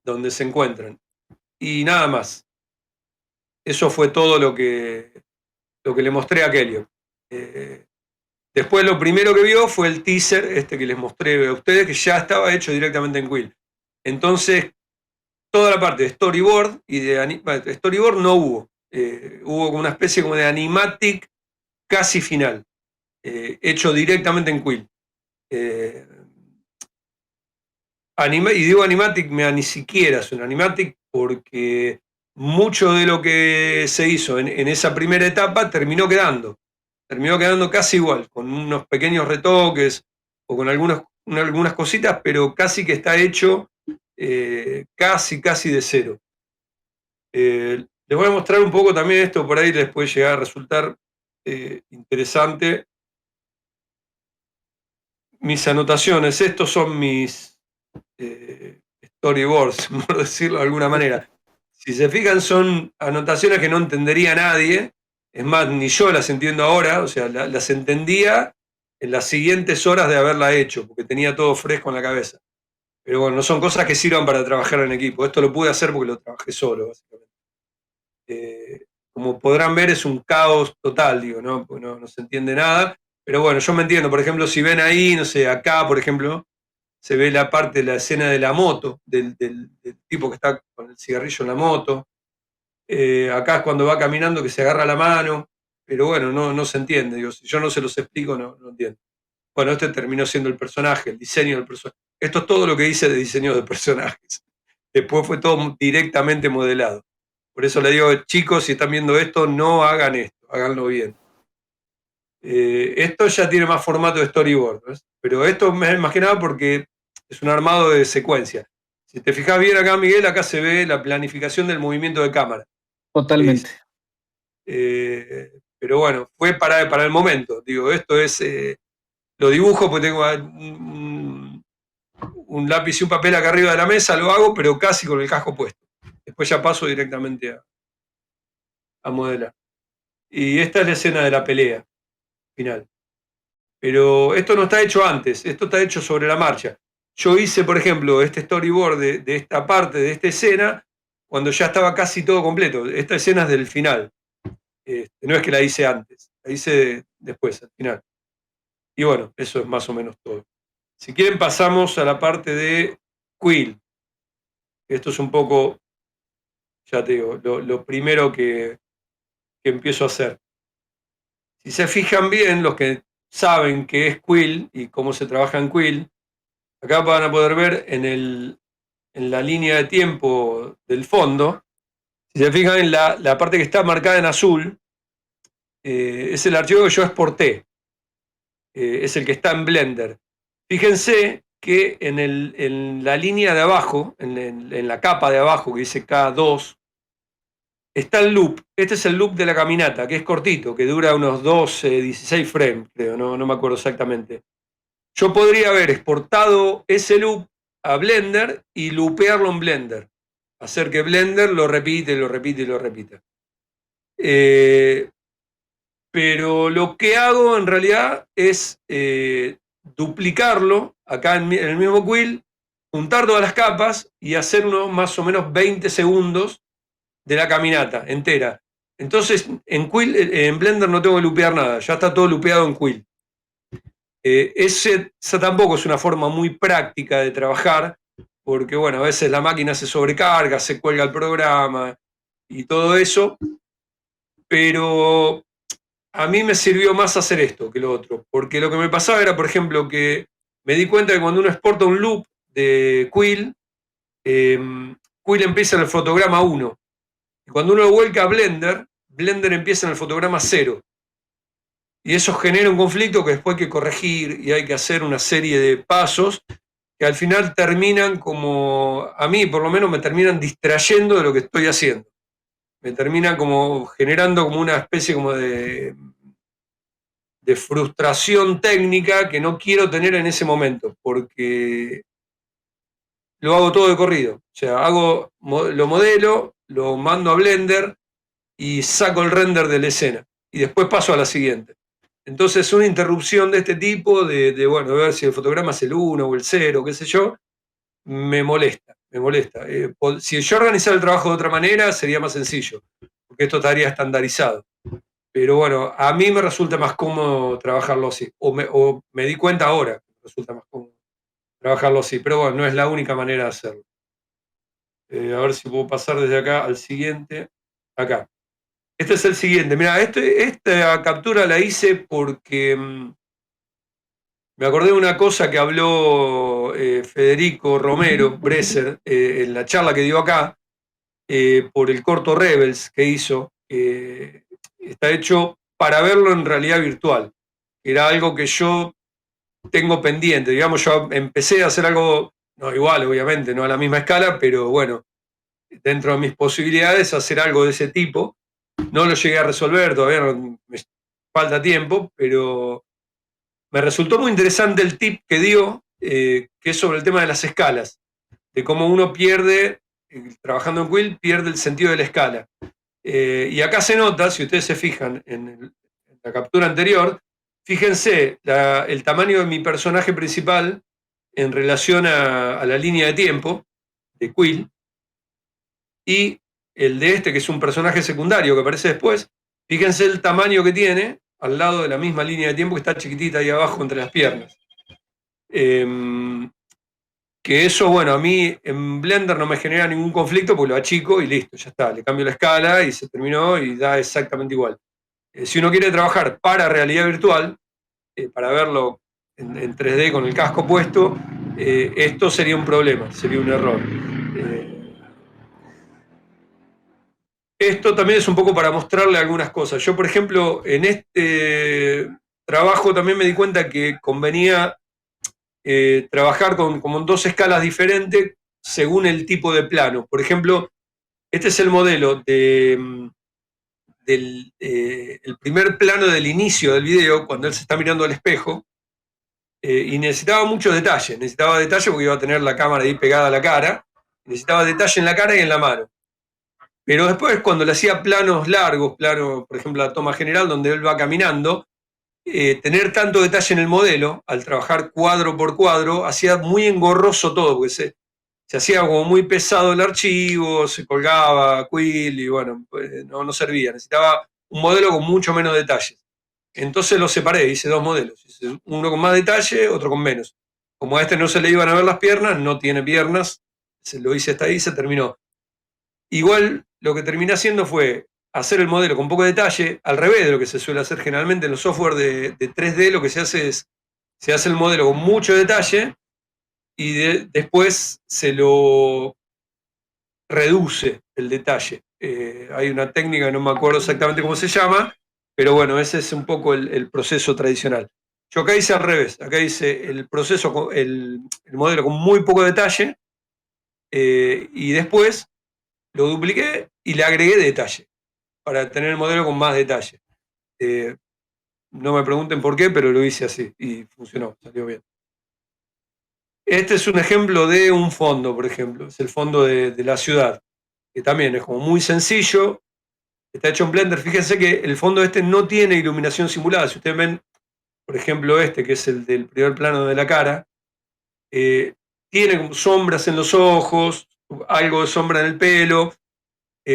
donde se encuentran. Y nada más. Eso fue todo lo que le mostré a Kelly. Después lo primero que vio fue el teaser, este que les mostré a ustedes, que ya estaba hecho directamente en Quill. Entonces, toda la parte de storyboard y de storyboard no hubo. Hubo como una especie como de animatic casi final, hecho directamente en Quill. Y digo animatic, ni siquiera es un animatic porque mucho de lo que se hizo en esa primera etapa terminó quedando casi igual, con unos pequeños retoques, o con algunas cositas, pero casi que está hecho casi de cero. Les voy a mostrar un poco también esto, por ahí les puede llegar a resultar interesante. Mis anotaciones, estos son mis storyboards, por decirlo de alguna manera. Si se fijan, son anotaciones que no entendería nadie, es más, ni yo las entiendo ahora, o sea, las entendía en las siguientes horas de haberla hecho, porque tenía todo fresco en la cabeza. Pero bueno, no son cosas que sirvan para trabajar en equipo. Esto lo pude hacer porque lo trabajé solo, básicamente. Como podrán ver, es un caos total, digo, ¿no? Porque no se entiende nada. Pero bueno, yo me entiendo. Por ejemplo, si ven ahí, no sé, acá, por ejemplo, se ve la parte de la escena de la moto, del tipo que está con el cigarrillo en la moto. Acá es cuando va caminando que se agarra la mano. Pero bueno, no se entiende. Digo, si yo no se los explico, no entiendo. Bueno, este terminó siendo el personaje, el diseño del personaje. Esto es todo lo que hice de diseño de personajes. Después fue todo directamente modelado. Por eso le digo, chicos, si están viendo esto, no hagan esto, háganlo bien. Esto ya tiene más formato de storyboard, ¿ves? Pero esto es más que nada porque es un armado de secuencia. Si te fijas bien acá, Miguel, acá se ve la planificación del movimiento de cámara. Totalmente. Pero bueno, fue para el momento. Digo, esto es, lo dibujo porque tengo un lápiz y un papel acá arriba de la mesa, lo hago, pero casi con el casco puesto. Después ya paso directamente a modelar. Y esta es la escena de la pelea final. Pero esto no está hecho antes, esto está hecho sobre la marcha. Yo hice, por ejemplo, este storyboard de esta parte, de esta escena, cuando ya estaba casi todo completo. Esta escena es del final. No es que la hice antes, la hice después, al final. Y bueno, eso es más o menos todo. Si quieren pasamos a la parte de Quill. Esto es un poco, ya te digo, lo primero que empiezo a hacer. Si se fijan bien, los que saben qué es Quill y cómo se trabaja en Quill, acá van a poder ver en la línea de tiempo del fondo, si se fijan en la parte que está marcada en azul, es el archivo que yo exporté, es el que está en Blender. Fíjense que en la línea de abajo, en la capa de abajo que dice K2, está el loop. Este es el loop de la caminata, que es cortito, que dura unos 12, 16 frames, creo, no me acuerdo exactamente. Yo podría haber exportado ese loop a Blender y loopearlo en Blender. Hacer que Blender lo repite, y lo repite y lo repita. Pero lo que hago en realidad es duplicarlo acá en el mismo Quill, juntar todas las capas y hacer unos más o menos 20 segundos de la caminata entera. Entonces, en Blender no tengo que lupear nada, ya está todo lupeado en Quill. Esa tampoco es una forma muy práctica de trabajar, porque bueno, a veces la máquina se sobrecarga, se cuelga el programa y todo eso, pero a mí me sirvió más hacer esto que lo otro, porque lo que me pasaba era, por ejemplo, que me di cuenta que cuando uno exporta un loop de Quill, Quill empieza en el fotograma 1, y cuando uno lo vuelca a Blender, Blender empieza en el fotograma 0. Y eso genera un conflicto que después hay que corregir y hay que hacer una serie de pasos que al final terminan como, a mí por lo menos me terminan distrayendo de lo que estoy haciendo. Me terminan como generando como una especie como de frustración técnica que no quiero tener en ese momento, porque lo hago todo de corrido. O sea, lo modelo, lo mando a Blender y saco el render de la escena. Y después paso a la siguiente. Entonces, una interrupción de este tipo, bueno, de ver si el fotograma es el 1 o el 0, qué sé yo, me molesta, me molesta. Si yo organizara el trabajo de otra manera, sería más sencillo, porque esto estaría estandarizado. Pero bueno, a mí me resulta más cómodo trabajarlo así, o me di cuenta ahora que me resulta más cómodo trabajarlo así, pero bueno, no es la única manera de hacerlo. A ver si puedo pasar desde acá al siguiente. Acá. Este es el siguiente. Mira, esta captura la hice porque me acordé de una cosa que habló Federico Romero Bresser en la charla que dio acá por el corto Rebels que hizo. Está hecho para verlo en realidad virtual. Era algo que yo tengo pendiente. Digamos, yo empecé a hacer algo, no igual, obviamente, no a la misma escala, pero bueno, dentro de mis posibilidades, hacer algo de ese tipo. No lo llegué a resolver, todavía me falta tiempo, pero me resultó muy interesante el tip que dio, que es sobre el tema de las escalas, de cómo uno pierde, trabajando en Quill, pierde el sentido de la escala. Y acá se nota, si ustedes se fijan en la captura anterior, fíjense el tamaño de mi personaje principal en relación a la línea de tiempo de Quill, y el de este, que es un personaje secundario que aparece después, fíjense el tamaño que tiene al lado de la misma línea de tiempo que está chiquitita ahí abajo entre las piernas. Que eso, bueno, a mí en Blender no me genera ningún conflicto porque lo achico y listo, ya está, le cambio la escala y se terminó y da exactamente igual. Si uno quiere trabajar para realidad virtual, para verlo en 3D con el casco puesto, esto sería un problema, sería un error. Esto también es un poco para mostrarle algunas cosas. Yo, por ejemplo, en este trabajo también me di cuenta que convenía trabajar con como en dos escalas diferentes según el tipo de plano. Por ejemplo, este es el modelo del el primer plano del inicio del video, cuando él se está mirando al espejo, y necesitaba mucho detalle. Necesitaba detalle porque iba a tener la cámara ahí pegada a la cara. Necesitaba detalle en la cara y en la mano. Pero después, cuando le hacía planos largos, plano, por ejemplo, la toma general, donde él va caminando, tener tanto detalle en el modelo, al trabajar cuadro por cuadro, hacía muy engorroso todo, porque se hacía como muy pesado el archivo, se colgaba Quill y bueno, pues no servía. Necesitaba un modelo con mucho menos detalles. Entonces lo separé, hice dos modelos. Hice uno con más detalle, otro con menos. Como a este no se le iban a ver las piernas, no tiene piernas, se lo hice hasta ahí, se terminó. Igual lo que terminé haciendo fue hacer el modelo con poco detalle, al revés de lo que se suele hacer generalmente en los software de 3D. Lo que se hace es, se hace el modelo con mucho detalle y después se lo reduce el detalle. Hay una técnica, no me acuerdo exactamente cómo se llama, pero bueno, ese es un poco el proceso tradicional. Yo acá hice al revés, acá hice el proceso, el modelo con muy poco detalle, y después lo dupliqué y le agregué detalle para tener el modelo con más detalle. No me pregunten por qué, pero lo hice así y funcionó, salió bien. Este es un ejemplo de un fondo, por ejemplo, es el fondo de la ciudad, que también es como muy sencillo, está hecho en Blender. Fíjense que el fondo este no tiene iluminación simulada. Si ustedes ven, por ejemplo, este, que es el del primer plano de la cara, tiene como sombras en los ojos, algo de sombra en el pelo.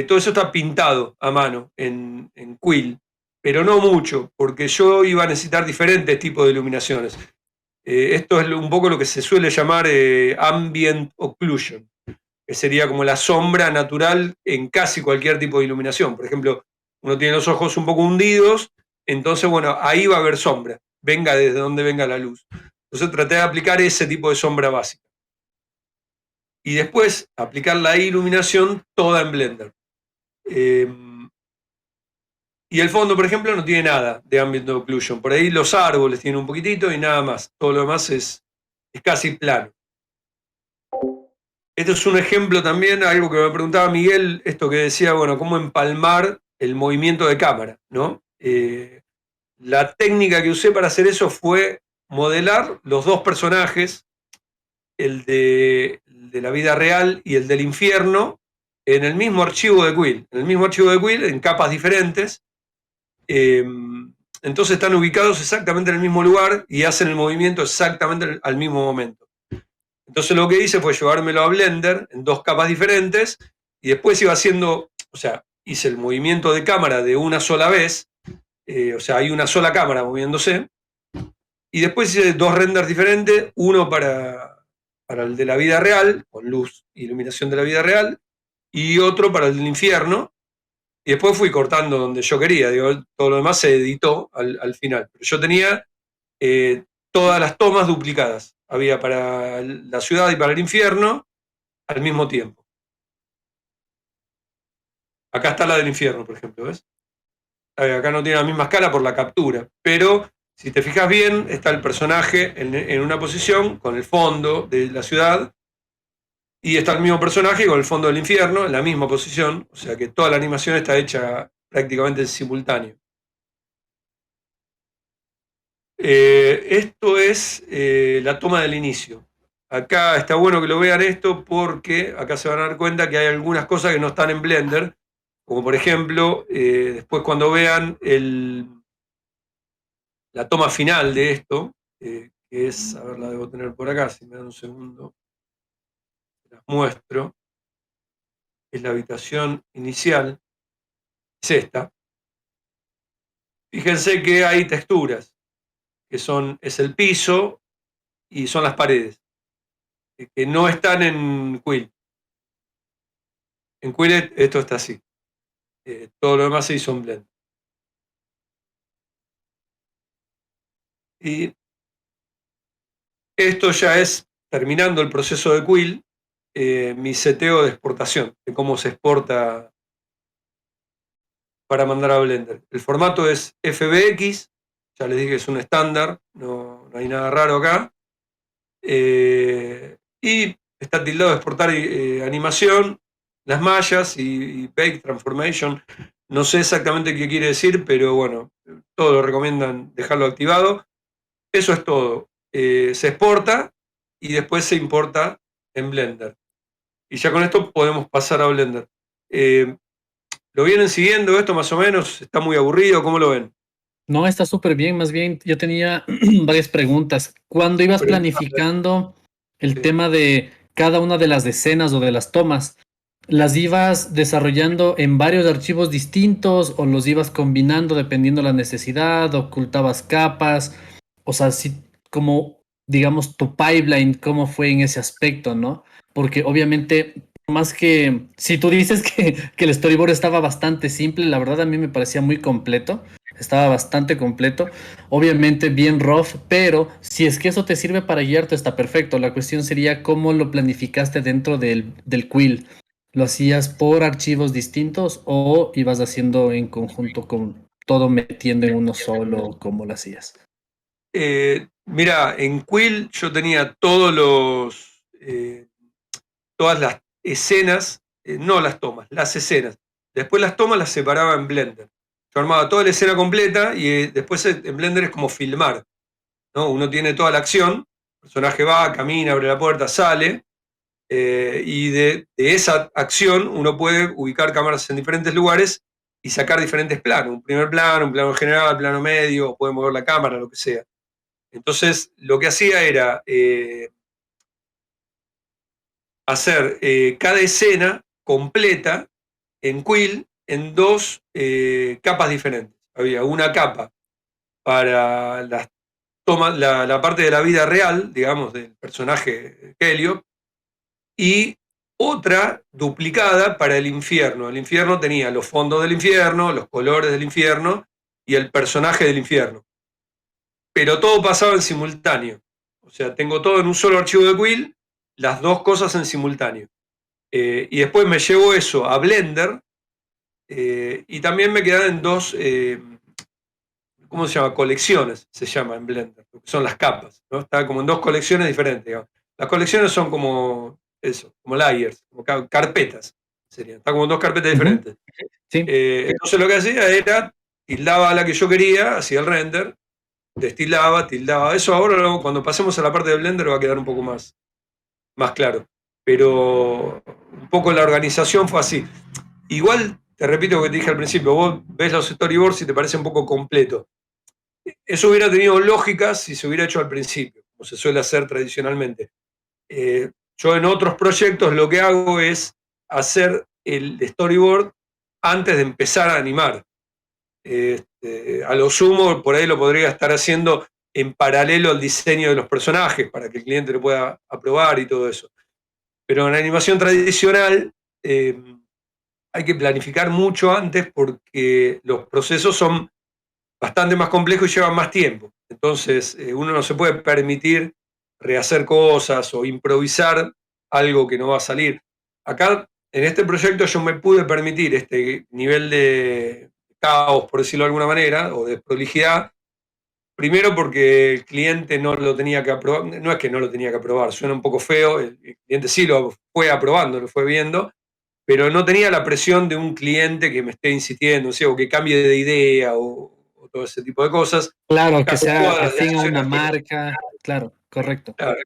Todo eso está pintado a mano en Quill, pero no mucho, porque yo iba a necesitar diferentes tipos de iluminaciones. Esto es un poco lo que se suele llamar ambient occlusion, que sería como la sombra natural en casi cualquier tipo de iluminación. Por ejemplo, uno tiene los ojos un poco hundidos, entonces, bueno, ahí va a haber sombra, venga desde donde venga la luz. Entonces traté de aplicar ese tipo de sombra básica. Y después aplicar la iluminación toda en Blender. Y el fondo, por ejemplo, no tiene nada de ambient occlusion. Por ahí los árboles tienen un poquitito y nada más. Todo lo demás es casi plano. Esto es un ejemplo también, algo que me preguntaba Miguel, esto que decía, bueno, cómo empalmar el movimiento de cámara, ¿no? La técnica que usé para hacer eso fue modelar los dos personajes, el de la vida real y el del infierno, en el mismo archivo de Quill. En el mismo archivo de Quill, en capas diferentes. Entonces están ubicados exactamente en el mismo lugar y hacen el movimiento exactamente al mismo momento. Entonces lo que hice fue llevármelo a Blender en dos capas diferentes y después iba haciendo, o sea, hice el movimiento de cámara de una sola vez, o sea, hay una sola cámara moviéndose, y después hice dos renders diferentes, uno para el de la vida real, con luz e iluminación de la vida real, y otro para el del infierno, y después fui cortando donde yo quería, digo, todo lo demás se editó al final. Pero yo tenía todas las tomas duplicadas. Había para la ciudad y para el infierno al mismo tiempo. Acá está la del infierno, por ejemplo, ¿ves? Acá no tiene la misma escala por la captura, pero Si te fijas bien, está el personaje en una posición con el fondo de la ciudad y está el mismo personaje con el fondo del infierno en la misma posición, o sea que toda la animación está hecha prácticamente en simultáneo. Esto es la toma del inicio. Acá está bueno que lo vean esto porque acá se van a dar cuenta que hay algunas cosas que no están en Blender, como por ejemplo, después cuando vean la toma final de esto, que es, a ver, la debo tener por acá, si me dan un segundo, las muestro, es la habitación inicial, es esta. Fíjense que hay texturas, que es el piso y son las paredes, que no están en Quill. En Quill esto está así. Todo lo demás se hizo en Blender. Y esto ya es, terminando el proceso de Quill, mi seteo de exportación, de cómo se exporta para mandar a Blender. El formato es FBX, ya les dije que es un estándar, no hay nada raro acá. Y está tildado de exportar animación, las mallas y Bake Transformation. No sé exactamente qué quiere decir, pero bueno, todos lo recomiendan dejarlo activado. Eso es todo. Se exporta y después se importa en Blender. Y ya con esto podemos pasar a Blender. ¿Lo vienen siguiendo esto más o menos? ¿Está muy aburrido? ¿Cómo lo ven? No, está súper bien. Más bien, yo tenía varias preguntas. Cuando ibas Pero, planificando el sí. tema de cada una de las escenas o de las tomas, ¿las ibas desarrollando en varios archivos distintos o los ibas combinando dependiendo la necesidad? ¿Ocultabas capas? O sea, sí, como, digamos, tu pipeline, ¿cómo fue en ese aspecto, no? Porque obviamente, más que, si tú dices que el storyboard estaba bastante simple, la verdad a mí me parecía muy completo. Estaba bastante completo, obviamente bien rough, pero si es que eso te sirve para guiarte está perfecto. La cuestión sería cómo lo planificaste dentro del Quill. ¿Lo hacías por archivos distintos o ibas haciendo en conjunto con todo metiendo en uno solo? ¿Cómo lo hacías? Mira, en Quill yo tenía todas las escenas, no las tomas, las escenas. Después las tomas las separaba en Blender. Yo armaba toda la escena completa y después en Blender es como filmar, ¿no? Uno tiene toda la acción, el personaje va, camina, abre la puerta, sale, y de esa acción uno puede ubicar cámaras en diferentes lugares y sacar diferentes planos, un primer plano, un plano general, plano medio, puede mover la cámara, lo que sea. Entonces, lo que hacía era hacer cada escena completa en Quill en dos capas diferentes. Había una capa para la parte de la vida real, digamos, del personaje Helio, y otra duplicada para el infierno. El infierno tenía los fondos del infierno, los colores del infierno y el personaje del infierno. Pero todo pasaba en simultáneo. O sea, tengo todo en un solo archivo de Quill, las dos cosas en simultáneo. Y después me llevo eso a Blender y también me quedan en dos, ¿cómo se llama? Colecciones, se llama en Blender, que son las capas, ¿no? Está como en dos colecciones diferentes, digamos. Las colecciones son como eso, como layers, como carpetas, serían. Está como en dos carpetas Ujú. diferentes. Sí. Entonces lo que hacía era, tildaba la que yo quería, hacía el render, destilaba, tildaba. Eso ahora, cuando pasemos a la parte de Blender, va a quedar un poco más claro. Pero un poco la organización fue así. Igual, te repito lo que te dije al principio, vos ves los storyboards y te parece un poco completo. Eso hubiera tenido lógica si se hubiera hecho al principio, como se suele hacer tradicionalmente. Yo en otros proyectos lo que hago es hacer el storyboard antes de empezar a animar. A lo sumo, por ahí lo podría estar haciendo en paralelo al diseño de los personajes para que el cliente lo pueda aprobar y todo eso. Pero en la animación tradicional hay que planificar mucho antes porque los procesos son bastante más complejos y llevan más tiempo. Entonces, uno no se puede permitir rehacer cosas o improvisar algo que no va a salir. Acá, en este proyecto, yo me pude permitir este nivel de caos, por decirlo de alguna manera, o de prolijidad, primero porque el cliente no lo tenía que aprobar, no es que no lo tenía que aprobar, suena un poco feo, el cliente sí lo fue aprobando, lo fue viendo, pero no tenía la presión de un cliente que me esté insistiendo, o sea, o que cambie de idea o todo ese tipo de cosas. Claro, que Casi sea todas las afín a una decisiones fueron, marca. Claro, correcto. claro,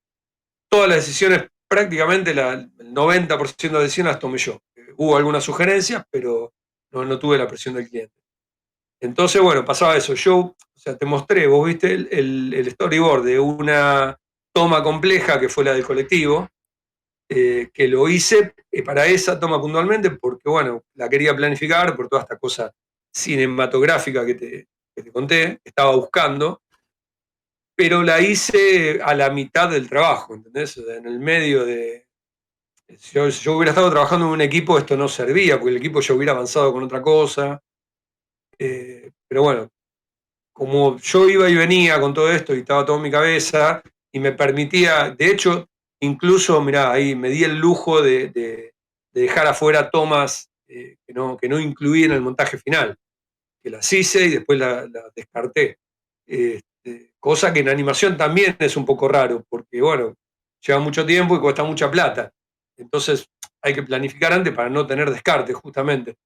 todas las decisiones, prácticamente el 90% de decisiones las tomé yo. Hubo algunas sugerencias, pero no tuve la presión del cliente. Entonces, bueno, pasaba eso. Yo, o sea, te mostré, vos viste el storyboard de una toma compleja que fue la del colectivo, que lo hice para esa toma puntualmente porque, bueno, la quería planificar por toda esta cosa cinematográfica que te conté, que estaba buscando, pero la hice a la mitad del trabajo, ¿entendés? O sea, en el medio de... Si yo hubiera estado trabajando en un equipo, esto no servía, porque el equipo ya hubiera avanzado con otra cosa. Pero bueno, como yo iba y venía con todo esto y estaba todo en mi cabeza y me permitía, de hecho, incluso, mirá, ahí me di el lujo de dejar afuera tomas que no incluí en el montaje final, que las hice y después las descarté. Cosa que en animación también es un poco raro, porque bueno, lleva mucho tiempo y cuesta mucha plata. Entonces hay que planificar antes para no tener descarte, justamente.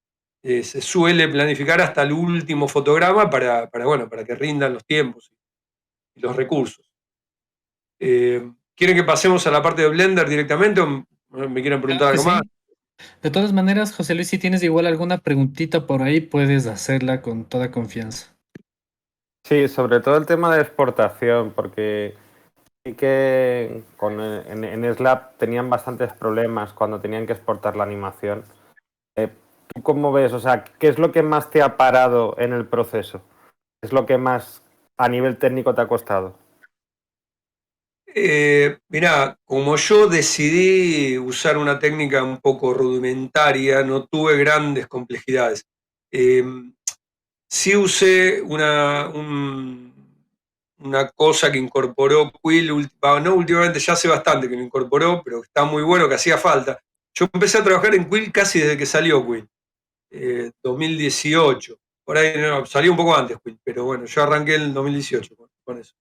Se suele planificar hasta el último fotograma bueno, para que rindan los tiempos y los recursos. ¿Quieren que pasemos a la parte de Blender directamente o me quieren Claro preguntar que algo más? sí. De todas maneras, José Luis, si tienes igual alguna preguntita por ahí, puedes hacerla con toda confianza. Sí, sobre todo el tema de exportación, porque sí que en Slab tenían bastantes problemas cuando tenían que exportar la animación. ¿Tú cómo ves? O sea, ¿qué es lo que más te ha parado en el proceso? ¿Qué es lo que más a nivel técnico te ha costado? Mirá, como yo decidí usar una técnica un poco rudimentaria, no tuve grandes complejidades. Eh, sí usé una cosa que incorporó Quill, no últimamente, ya hace bastante que lo incorporó, pero está muy bueno, que hacía falta. Yo empecé a trabajar en Quill casi desde que salió Quill, 2018. Por ahí no, salió un poco antes Quill, pero bueno, yo arranqué en el 2018 con eso.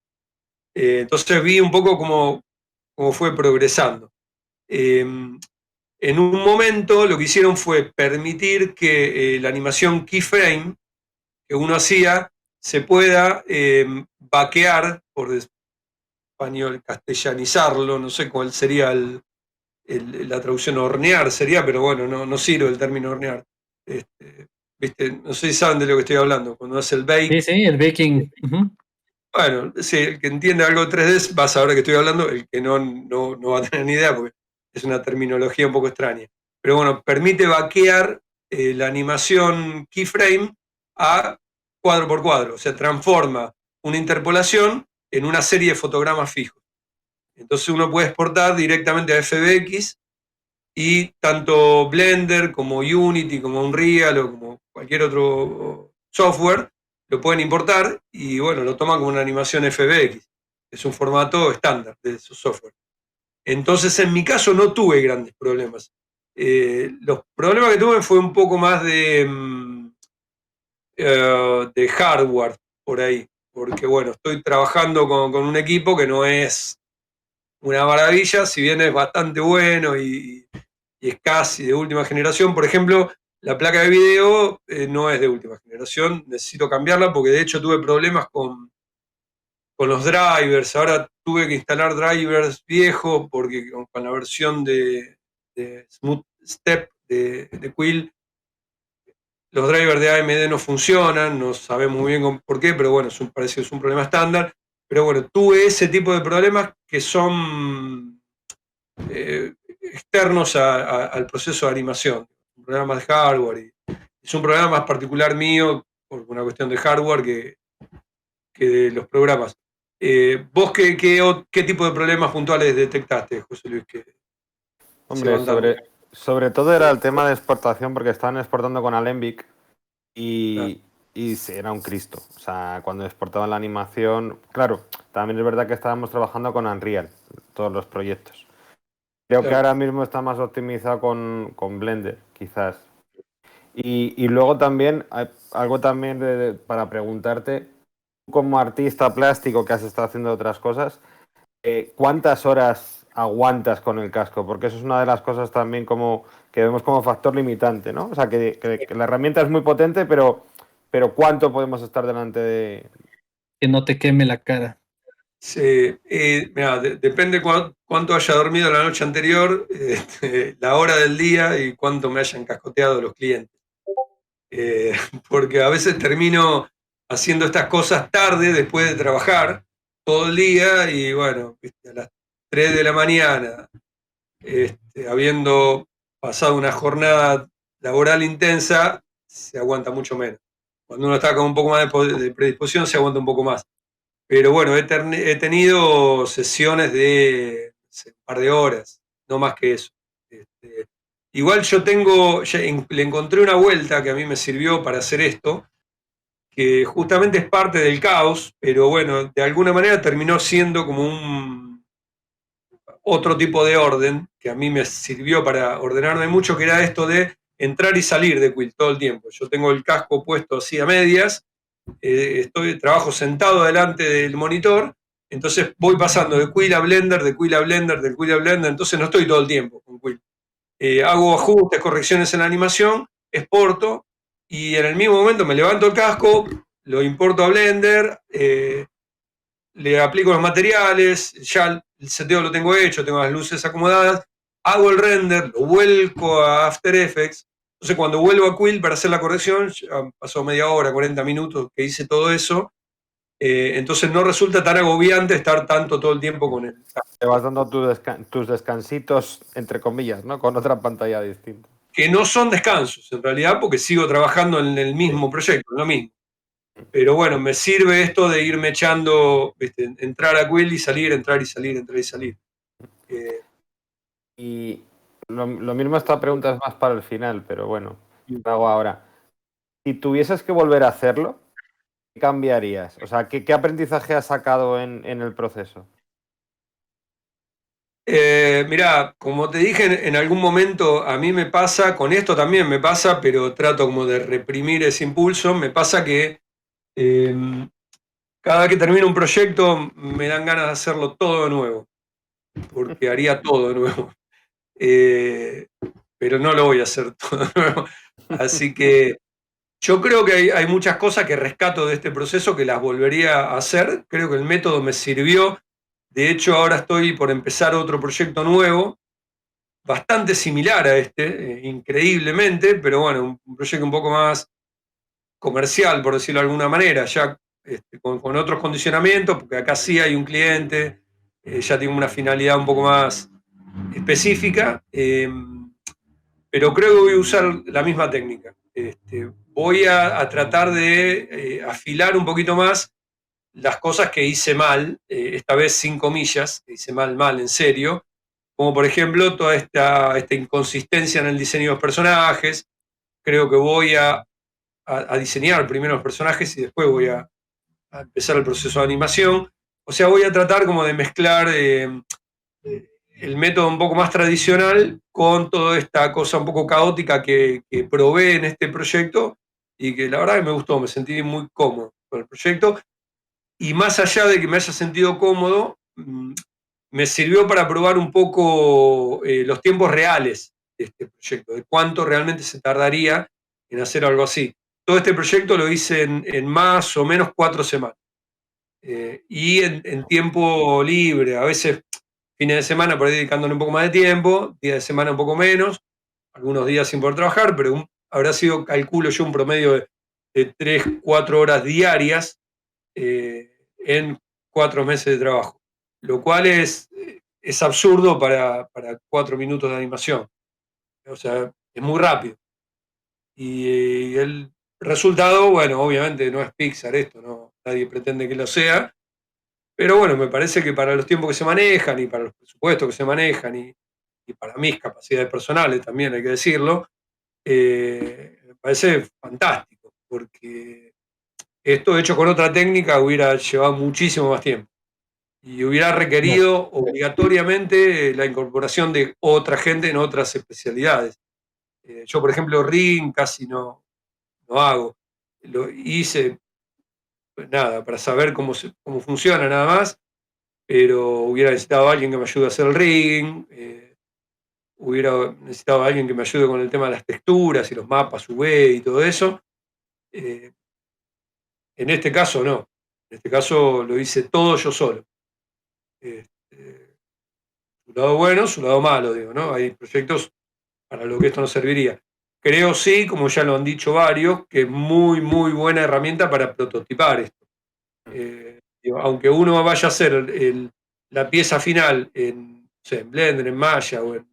Entonces vi un poco cómo fue progresando. En un momento lo que hicieron fue permitir que la animación keyframe que uno hacía se pueda vaquear, por español, castellanizarlo, no sé cuál sería la traducción, hornear sería, pero bueno, no sirve el término hornear. ¿Viste? No sé si saben de lo que estoy hablando, cuando hace el Sí, bake. sí, el baking. Ujú. Bueno, sí, el que entiende algo de 3D va a saber de qué estoy hablando, el que no va a tener ni idea porque es una terminología un poco extraña. Pero bueno, permite vaquear la animación keyframe a cuadro por cuadro, o sea, transforma una interpolación en una serie de fotogramas fijos. Entonces uno puede exportar directamente a FBX y tanto Blender como Unity, como Unreal o como cualquier otro software lo pueden importar y bueno, lo toman como una animación FBX. Es un formato estándar de esos software. Entonces, en mi caso no tuve grandes problemas. Los problemas que tuve fue un poco más de hardware por ahí, porque bueno, estoy trabajando con un equipo que no es una maravilla, si bien es bastante bueno y es casi de última generación. Por ejemplo, la placa de video no es de última generación, necesito cambiarla porque de hecho tuve problemas con los drivers. Ahora tuve que instalar drivers viejos porque con la versión de Smooth Step de Quill, los drivers de AMD no funcionan, no sabemos muy bien por qué, pero bueno, parece que es un problema estándar. Pero bueno, tuve ese tipo de problemas que son externos al proceso de animación, un problema de hardware. Es un problema más particular mío por una cuestión de hardware que de los programas. ¿Vos qué tipo de problemas puntuales detectaste, José Luis, que se Hombre, van dando? sobre todo era el tema de exportación, porque estaban exportando con Alembic Claro, y sí, era un Cristo. O sea, cuando exportaban la animación, claro, también es verdad que estábamos trabajando con Unreal, todos los proyectos. Creo que claro. ahora mismo está más optimizado con Blender, quizás. Y luego también, algo también para preguntarte, como artista plástico que has estado haciendo otras cosas, ¿cuántas horas aguantas con el casco? Porque eso es una de las cosas también como que vemos como factor limitante, ¿no? O sea, que la herramienta es muy potente, pero ¿cuánto podemos estar delante de...? Que no te queme la cara. Sí, mirá, depende cuánto haya dormido la noche anterior, la hora del día y cuánto me hayan cascoteado los clientes. Eh, Porque a veces termino haciendo estas cosas tarde, después de trabajar todo el día y bueno, ¿viste? A las 3 de la mañana, habiendo pasado una jornada laboral intensa, se aguanta mucho menos. Cuando uno está con un poco más de predisposición, se aguanta un poco más. Pero bueno, he tenido sesiones de no sé, un par de horas, no más que eso. Igual yo le encontré una vuelta que a mí me sirvió para hacer esto, que justamente es parte del caos, pero bueno, de alguna manera terminó siendo como un otro tipo de orden que a mí me sirvió para ordenarme mucho, que era esto de entrar y salir de Quill todo el tiempo. Yo tengo el casco puesto así a medias, trabajo sentado delante del monitor, entonces voy pasando de Quill a Blender, de Quill a Blender, de Quill a Blender, entonces no estoy todo el tiempo con Quill. Hago ajustes, correcciones en la animación, exporto y en el mismo momento me levanto el casco, lo importo a Blender, le aplico los materiales, ya el seteo lo tengo hecho, tengo las luces acomodadas, hago el render, lo vuelco a After Effects. Entonces cuando vuelvo a Quill para hacer la corrección, ya pasó media hora, 40 minutos que hice todo eso, entonces no resulta tan agobiante estar tanto todo el tiempo con él. Te vas dando tus descansitos, entre comillas, ¿no? Con otra pantalla distinta. Que no son descansos, en realidad, porque sigo trabajando en el mismo proyecto, en lo mismo. Pero bueno, me sirve esto de irme echando, ¿viste? Entrar a Quill y salir, entrar y salir, entrar y salir. Y lo mismo esta pregunta es más para el final, pero bueno, lo hago ahora. Si tuvieses que volver a hacerlo, ¿qué cambiarías? O sea, ¿qué aprendizaje has sacado en el proceso? Mirá, como te dije en algún momento, a mí me pasa, con esto también me pasa, pero trato como de reprimir ese impulso, me pasa que cada vez que termino un proyecto me dan ganas de hacerlo todo de nuevo, porque haría todo de nuevo. Eh, pero no lo voy a hacer todo de nuevo. Así que yo creo que hay muchas cosas que rescato de este proceso que las volvería a hacer. Creo que el método me sirvió. De hecho, ahora estoy por empezar otro proyecto nuevo, bastante similar a este, increíblemente, pero bueno, un proyecto un poco más comercial, por decirlo de alguna manera, ya con otros condicionamientos, porque acá sí hay un cliente, ya tiene una finalidad un poco más específica, pero creo que voy a usar la misma técnica. Voy a tratar de afilar un poquito más las cosas que hice mal, esta vez sin comillas, que hice mal, en serio, como por ejemplo toda esta inconsistencia en el diseño de los personajes. Creo que voy a diseñar primero los personajes y después voy a empezar el proceso de animación. O sea, voy a tratar como de mezclar el método un poco más tradicional con toda esta cosa un poco caótica que probé en este proyecto y que la verdad que me gustó, me sentí muy cómodo con el proyecto. Y más allá de que me haya sentido cómodo, me sirvió para probar un poco los tiempos reales de este proyecto, de cuánto realmente se tardaría en hacer algo así. Todo este proyecto lo hice en más o menos 4 semanas. Y en tiempo libre, a veces fines de semana por ahí dedicándole un poco más de tiempo, días de semana un poco menos, algunos días sin poder trabajar, pero habrá sido, calculo yo, un promedio de 3, 4 horas diarias en 4 meses de trabajo, lo cual es absurdo para 4 minutos de animación. O sea, es muy rápido. Y el resultado, bueno, obviamente no es Pixar esto, no, nadie pretende que lo sea, pero bueno, me parece que para los tiempos que se manejan y para los presupuestos que se manejan y para mis capacidades personales también hay que decirlo, me parece fantástico, porque esto hecho con otra técnica hubiera llevado muchísimo más tiempo y hubiera requerido obligatoriamente la incorporación de otra gente en otras especialidades. Yo, por ejemplo, Ring casi no hago. Lo hice nada, para saber cómo funciona nada más, pero hubiera necesitado a alguien que me ayude a hacer el rigging, hubiera necesitado a alguien que me ayude con el tema de las texturas y los mapas UV y todo eso. Eh, en este caso no, en este caso lo hice todo yo solo. Su lado bueno, su lado malo, digo, ¿no? Hay proyectos para lo que esto no serviría. Creo sí, como ya lo han dicho varios, que es muy, muy buena herramienta para prototipar esto. Digo, aunque uno vaya a hacer la pieza final en, no sé, en Blender, en Maya o en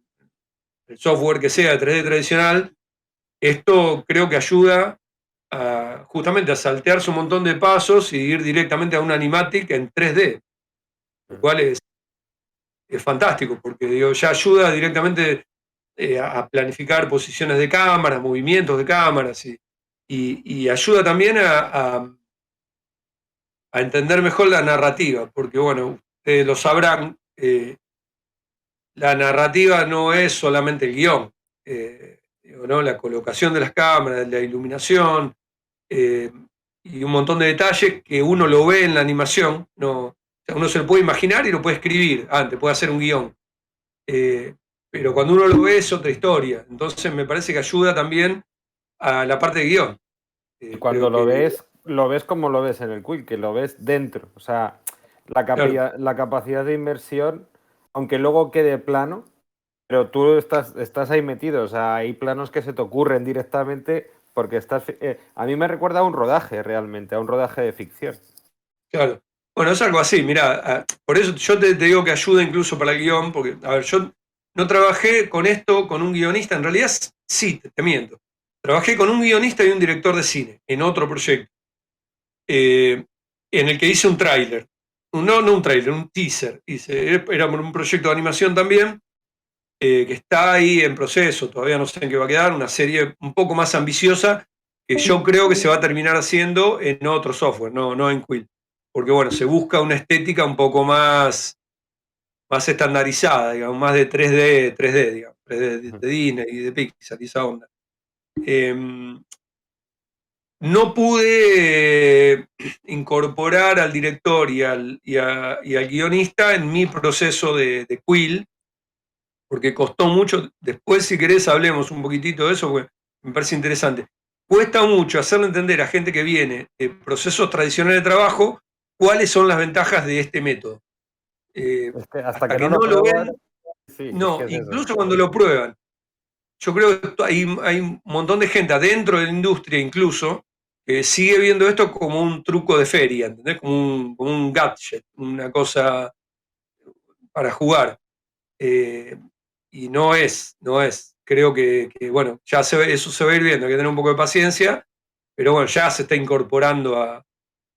el software que sea de 3D tradicional, esto creo que ayuda justamente a saltearse un montón de pasos y ir directamente a un animatic en 3D, lo cual es fantástico, porque digo, ya ayuda directamente a planificar posiciones de cámaras, movimientos de cámaras y ayuda también a entender mejor la narrativa, porque bueno, ustedes lo sabrán, la narrativa no es solamente el guión, digo, ¿no? La colocación de las cámaras, la iluminación eh, y un montón de detalles que uno lo ve en la animación, no, o sea, uno se lo puede imaginar y lo puede escribir antes, puede hacer un guión. Eh, pero cuando uno lo ve es otra historia. Entonces me parece que ayuda también a la parte de guión. Y cuando Creo que, lo ves como lo ves en el Quill, que lo ves dentro. O sea, claro, la capacidad de inmersión, aunque luego quede plano, pero tú estás ahí metido. O sea, hay planos que se te ocurren directamente porque a mí me recuerda a un rodaje realmente, a un rodaje de ficción. claro. Bueno, es algo así, mira, por eso yo te digo que ayuda incluso para el guión, porque, a ver, yo no trabajé con esto con un guionista, en realidad sí, te miento. Trabajé con un guionista y un director de cine en otro proyecto, en el que hice un tráiler. No un tráiler, un teaser. Era un proyecto de animación también, que está ahí en proceso, todavía no sé en qué va a quedar, una serie un poco más ambiciosa que yo creo que se va a terminar haciendo en otro software, no en Quill. Porque bueno, se busca una estética un poco más estandarizada, digamos, más de 3D, digamos, 3D de Disney y de Pixar y esa onda. No pude incorporar al director y al guionista en mi proceso de Quill, porque costó mucho. Después, si querés, hablemos un poquitito de eso, porque me parece interesante. Cuesta mucho hacerle entender a gente que viene de procesos tradicionales de trabajo cuáles son las ventajas de este método. Es que hasta Hasta que no que lo no lo pruebas, ven, sí, es que no, es eso. incluso cuando lo prueban. Yo creo que hay un montón de gente adentro de la industria incluso que sigue viendo esto como un truco de feria, ¿entendés? Como un gadget, una cosa para jugar. Eh, y no es. Creo que, bueno, ya eso se va a ir viendo, hay que tener un poco de paciencia, pero bueno, ya se está incorporando a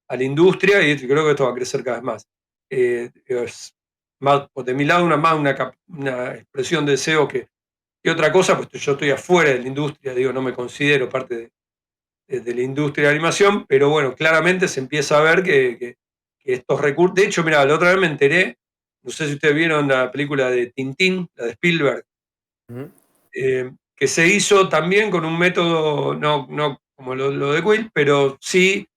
la industria y creo que esto va a crecer cada vez más. Es más de mi lado, una expresión de deseo que otra cosa, pues yo estoy afuera de la industria, digo, no me considero parte de la industria de animación, pero bueno, claramente se empieza a ver que estos recursos. De hecho, mira, la otra vez me enteré, no sé si ustedes vieron la película de Tintín, la de Spielberg, Ujú. que se hizo también con un método, no como lo de Quill, pero sí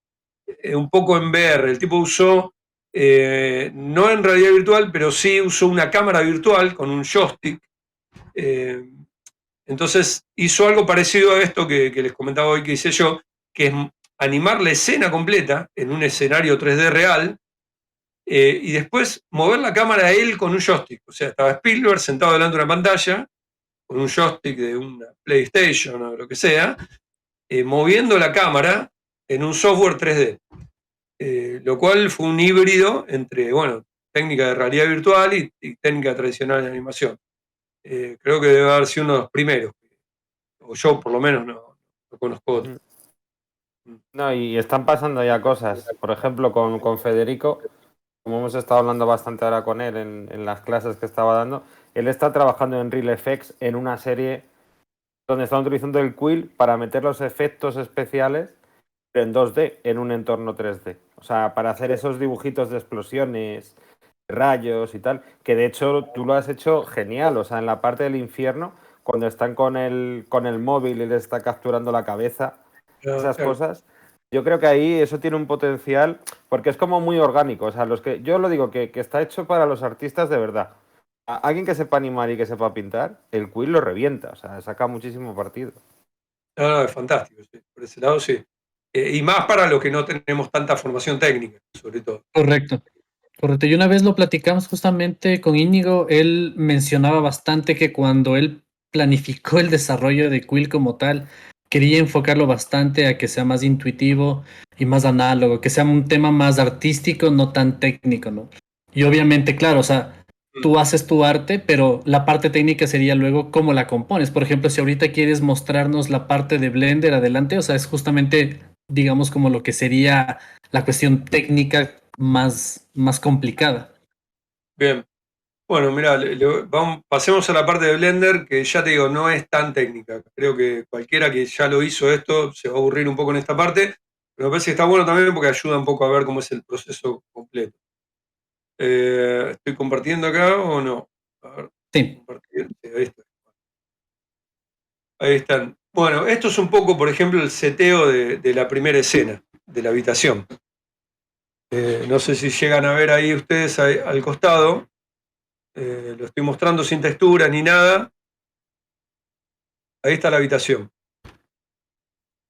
un poco en VR. El tipo usó, no en realidad virtual, pero sí usó una cámara virtual con un joystick. eh, entonces hizo algo parecido a esto que les comentaba hoy que hice yo, que es animar la escena completa en un escenario 3D real, y después mover la cámara a él con un joystick. O sea, estaba Spielberg sentado delante de una pantalla con un joystick de una PlayStation o lo que sea, moviendo la cámara en un software 3D. Lo cual fue un híbrido entre, bueno, técnica de realidad virtual y técnica tradicional de animación. Creo que debe haber sido uno de los primeros, o yo por lo menos no conozco otro. Ujú. No, y están pasando ya cosas. Por ejemplo, con Federico, como hemos estado hablando bastante ahora con él en las clases que estaba dando, él está trabajando en Real FX en una serie donde están utilizando el Quill para meter los efectos especiales pero en 2D, en un entorno 3D. O sea, para hacer esos dibujitos de explosiones, rayos y tal, que de hecho tú lo has hecho genial. O sea, en la parte del infierno, cuando están con el móvil y les está capturando la cabeza, esas Claro. cosas, Yo creo que ahí eso tiene un potencial, porque es como muy orgánico. O sea, yo lo digo que está hecho para los artistas de verdad. Alguien que sepa animar y que sepa pintar, el quill lo revienta, o sea, saca muchísimo partido. No, es fantástico, sí. Por ese lado sí. Y más para los que no tenemos tanta formación técnica, sobre todo. Correcto. Correcto. Y una vez lo platicamos justamente con Íñigo, él mencionaba bastante que cuando él planificó el desarrollo de Quill como tal, quería enfocarlo bastante a que sea más intuitivo y más análogo, que sea un tema más artístico, no tan técnico, ¿no? Y obviamente, claro, o sea, tú haces tu arte, pero la parte técnica sería luego cómo la compones. Por ejemplo, si ahorita quieres mostrarnos la parte de Blender adelante, o sea, es justamente, digamos, como lo que sería la cuestión técnica más complicada. Bien. Bueno, mira, pasemos a la parte de Blender, que ya te digo, no es tan técnica. Creo que cualquiera que ya lo hizo esto se va a aburrir un poco en esta parte, pero me parece que está bueno también porque ayuda un poco a ver cómo es el proceso completo. ¿Estoy compartiendo acá o no? A ver, Sí, compartir. Sí, ahí está. Ahí están. Bueno, esto es un poco, por ejemplo, el seteo de la primera escena, de la habitación. No sé si llegan a ver ahí ustedes al costado. Lo estoy mostrando sin texturas ni nada. Ahí está la habitación.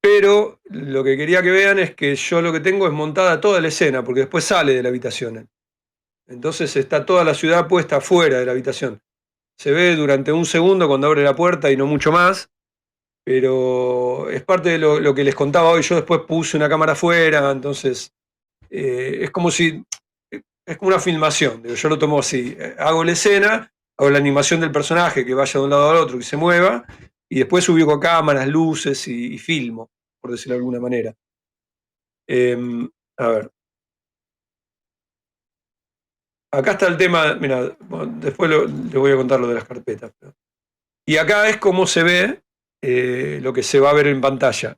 Pero lo que quería que vean es que yo lo que tengo es montada toda la escena, porque después sale de la habitación. Entonces está toda la ciudad puesta afuera de la habitación. Se ve durante un segundo cuando abre la puerta y no mucho más, pero es parte de lo que les contaba hoy. Yo después puse una cámara afuera, entonces es como si, es como una filmación. Digo, yo lo tomo así, hago la escena, hago la animación del personaje que vaya de un lado al otro, que se mueva, y después ubico cámaras, luces y filmo, por decirlo de alguna manera. A ver, acá está el tema, mira, bueno, después le voy a contar lo de las carpetas. Y acá es cómo se ve lo que se va a ver en pantalla.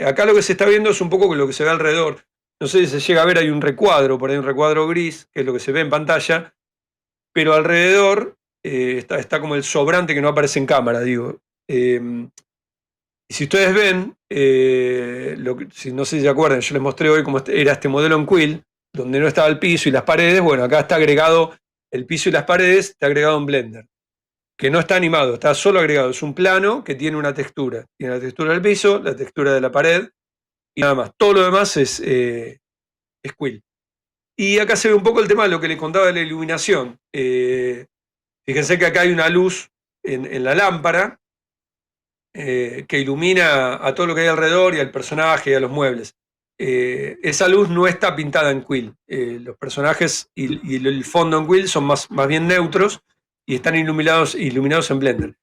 Acá lo que se está viendo es un poco lo que se ve alrededor. No sé si se llega a ver, hay un recuadro, por ahí un recuadro gris, que es lo que se ve en pantalla, pero alrededor está como el sobrante que no aparece en cámara, digo. Y si ustedes ven, si no sé si se acuerdan, yo les mostré hoy cómo era este modelo en Quill, donde no estaba el piso y las paredes. Bueno, acá está agregado el piso y las paredes, está agregado en Blender, que no está animado, está solo agregado. Es un plano que tiene una textura. Tiene la textura del piso, la textura de la pared y nada más. Todo lo demás es Quill. Y acá se ve un poco el tema de lo que les contaba de la iluminación. Fíjense que acá hay una luz en la lámpara que ilumina a todo lo que hay alrededor y al personaje y a los muebles. Esa luz no está pintada en Quill. Los personajes y el fondo en Quill son más bien neutros y están iluminados en Blender.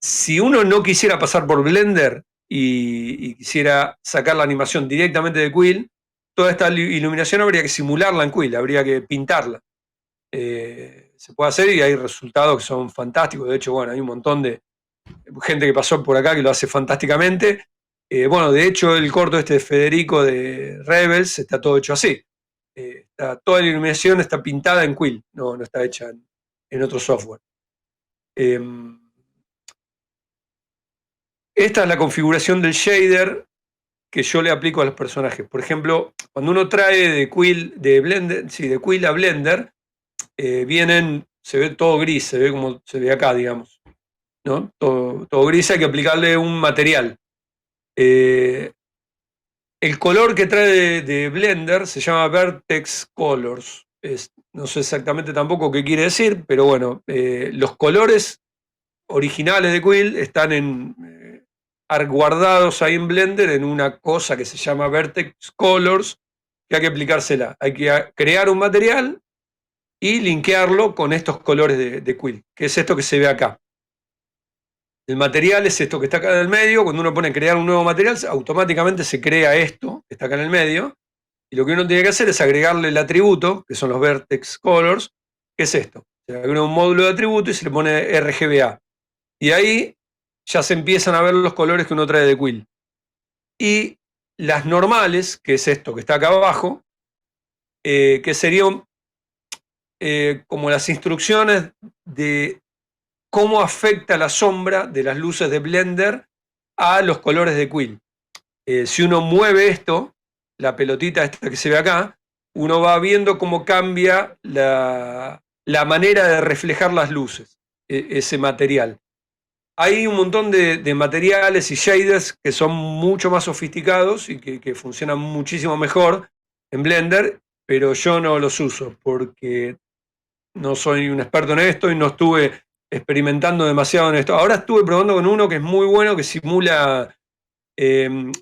Si uno no quisiera pasar por Blender y quisiera sacar la animación directamente de Quill, toda esta iluminación habría que simularla en Quill, habría que pintarla. Se puede hacer y hay resultados que son fantásticos. De hecho, bueno, hay un montón de gente que pasó por acá que lo hace fantásticamente. Bueno, de hecho, el corto este de Federico de Rebels está todo hecho así. Toda la iluminación está pintada en Quill, no está hecha en otro software. Esta es la configuración del shader que yo le aplico a los personajes. Por ejemplo, cuando uno trae de Quill, de Blender, sí, de Quill a Blender, se ve todo gris, se ve como se ve acá, digamos, ¿no? Todo gris, hay que aplicarle un material. El color que trae de Blender se llama Vertex Colors. No sé exactamente tampoco qué quiere decir, pero bueno, los colores originales de Quill están guardados ahí en Blender en una cosa que se llama Vertex Colors, que hay que aplicársela. Hay que crear un material y linkearlo con estos colores de Quill, que es esto que se ve acá. El material es esto que está acá en el medio. Cuando uno pone crear un nuevo material, automáticamente se crea esto que está acá en el medio. Y lo que uno tiene que hacer es agregarle el atributo, que son los Vertex Colors, que es esto. Se agrega un módulo de atributo y se le pone RGBA. Y ahí ya se empiezan a ver los colores que uno trae de Quill. Y las normales, que es esto que está acá abajo, que serían como las instrucciones de cómo afecta la sombra de las luces de Blender a los colores de Quill. Si uno mueve esto, la pelotita esta que se ve acá, uno va viendo cómo cambia la manera de reflejar las luces, ese material. Hay un montón de materiales y shaders que son mucho más sofisticados y que funcionan muchísimo mejor en Blender, pero yo no los uso porque no soy un experto en esto y no estuve experimentando demasiado en esto. Ahora estuve probando con uno que es muy bueno, que simula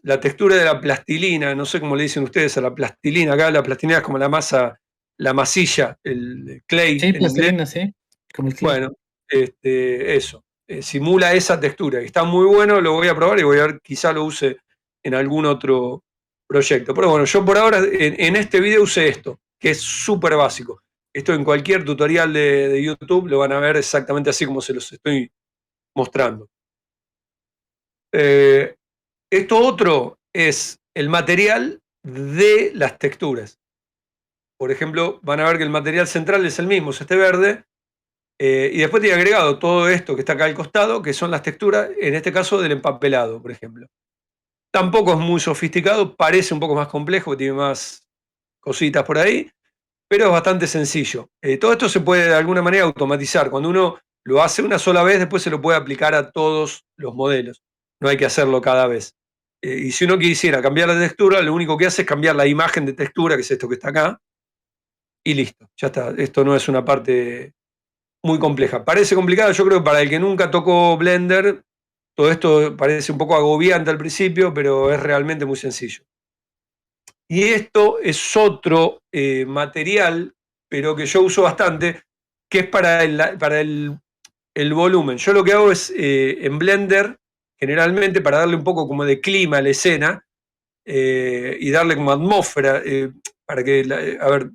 la textura de la plastilina. No sé cómo le dicen ustedes a la plastilina. Acá la plastilina es como la masa, la masilla, el clay Sí, en inglés. plastilina, sí. Como el clip. Bueno, eso. Simula esa textura. Y está muy bueno, lo voy a probar y voy a ver, quizá lo use en algún otro proyecto. Pero bueno, yo por ahora en este video usé esto, que es súper básico. Esto en cualquier tutorial de YouTube lo van a ver exactamente así como se los estoy mostrando. Esto otro es el material de las texturas. Por ejemplo, van a ver que el material central es el mismo, es este verde, y después tiene agregado todo esto que está acá al costado, que son las texturas, en este caso del empapelado, por ejemplo. Tampoco es muy sofisticado, parece un poco más complejo, tiene más cositas por ahí, pero es bastante sencillo. Todo esto se puede de alguna manera automatizar. Cuando uno lo hace una sola vez, después se lo puede aplicar a todos los modelos. No hay que hacerlo cada vez. Y si uno quisiera cambiar la textura, lo único que hace es cambiar la imagen de textura, que es esto que está acá, y listo, ya está. Esto no es una parte muy compleja. Parece complicado, yo creo que para el que nunca tocó Blender, todo esto parece un poco agobiante al principio, pero es realmente muy sencillo. Y esto es otro material, pero que yo uso bastante, que es para el volumen. Yo lo que hago es en Blender, generalmente para darle un poco como de clima a la escena y darle como atmósfera, para que, a ver,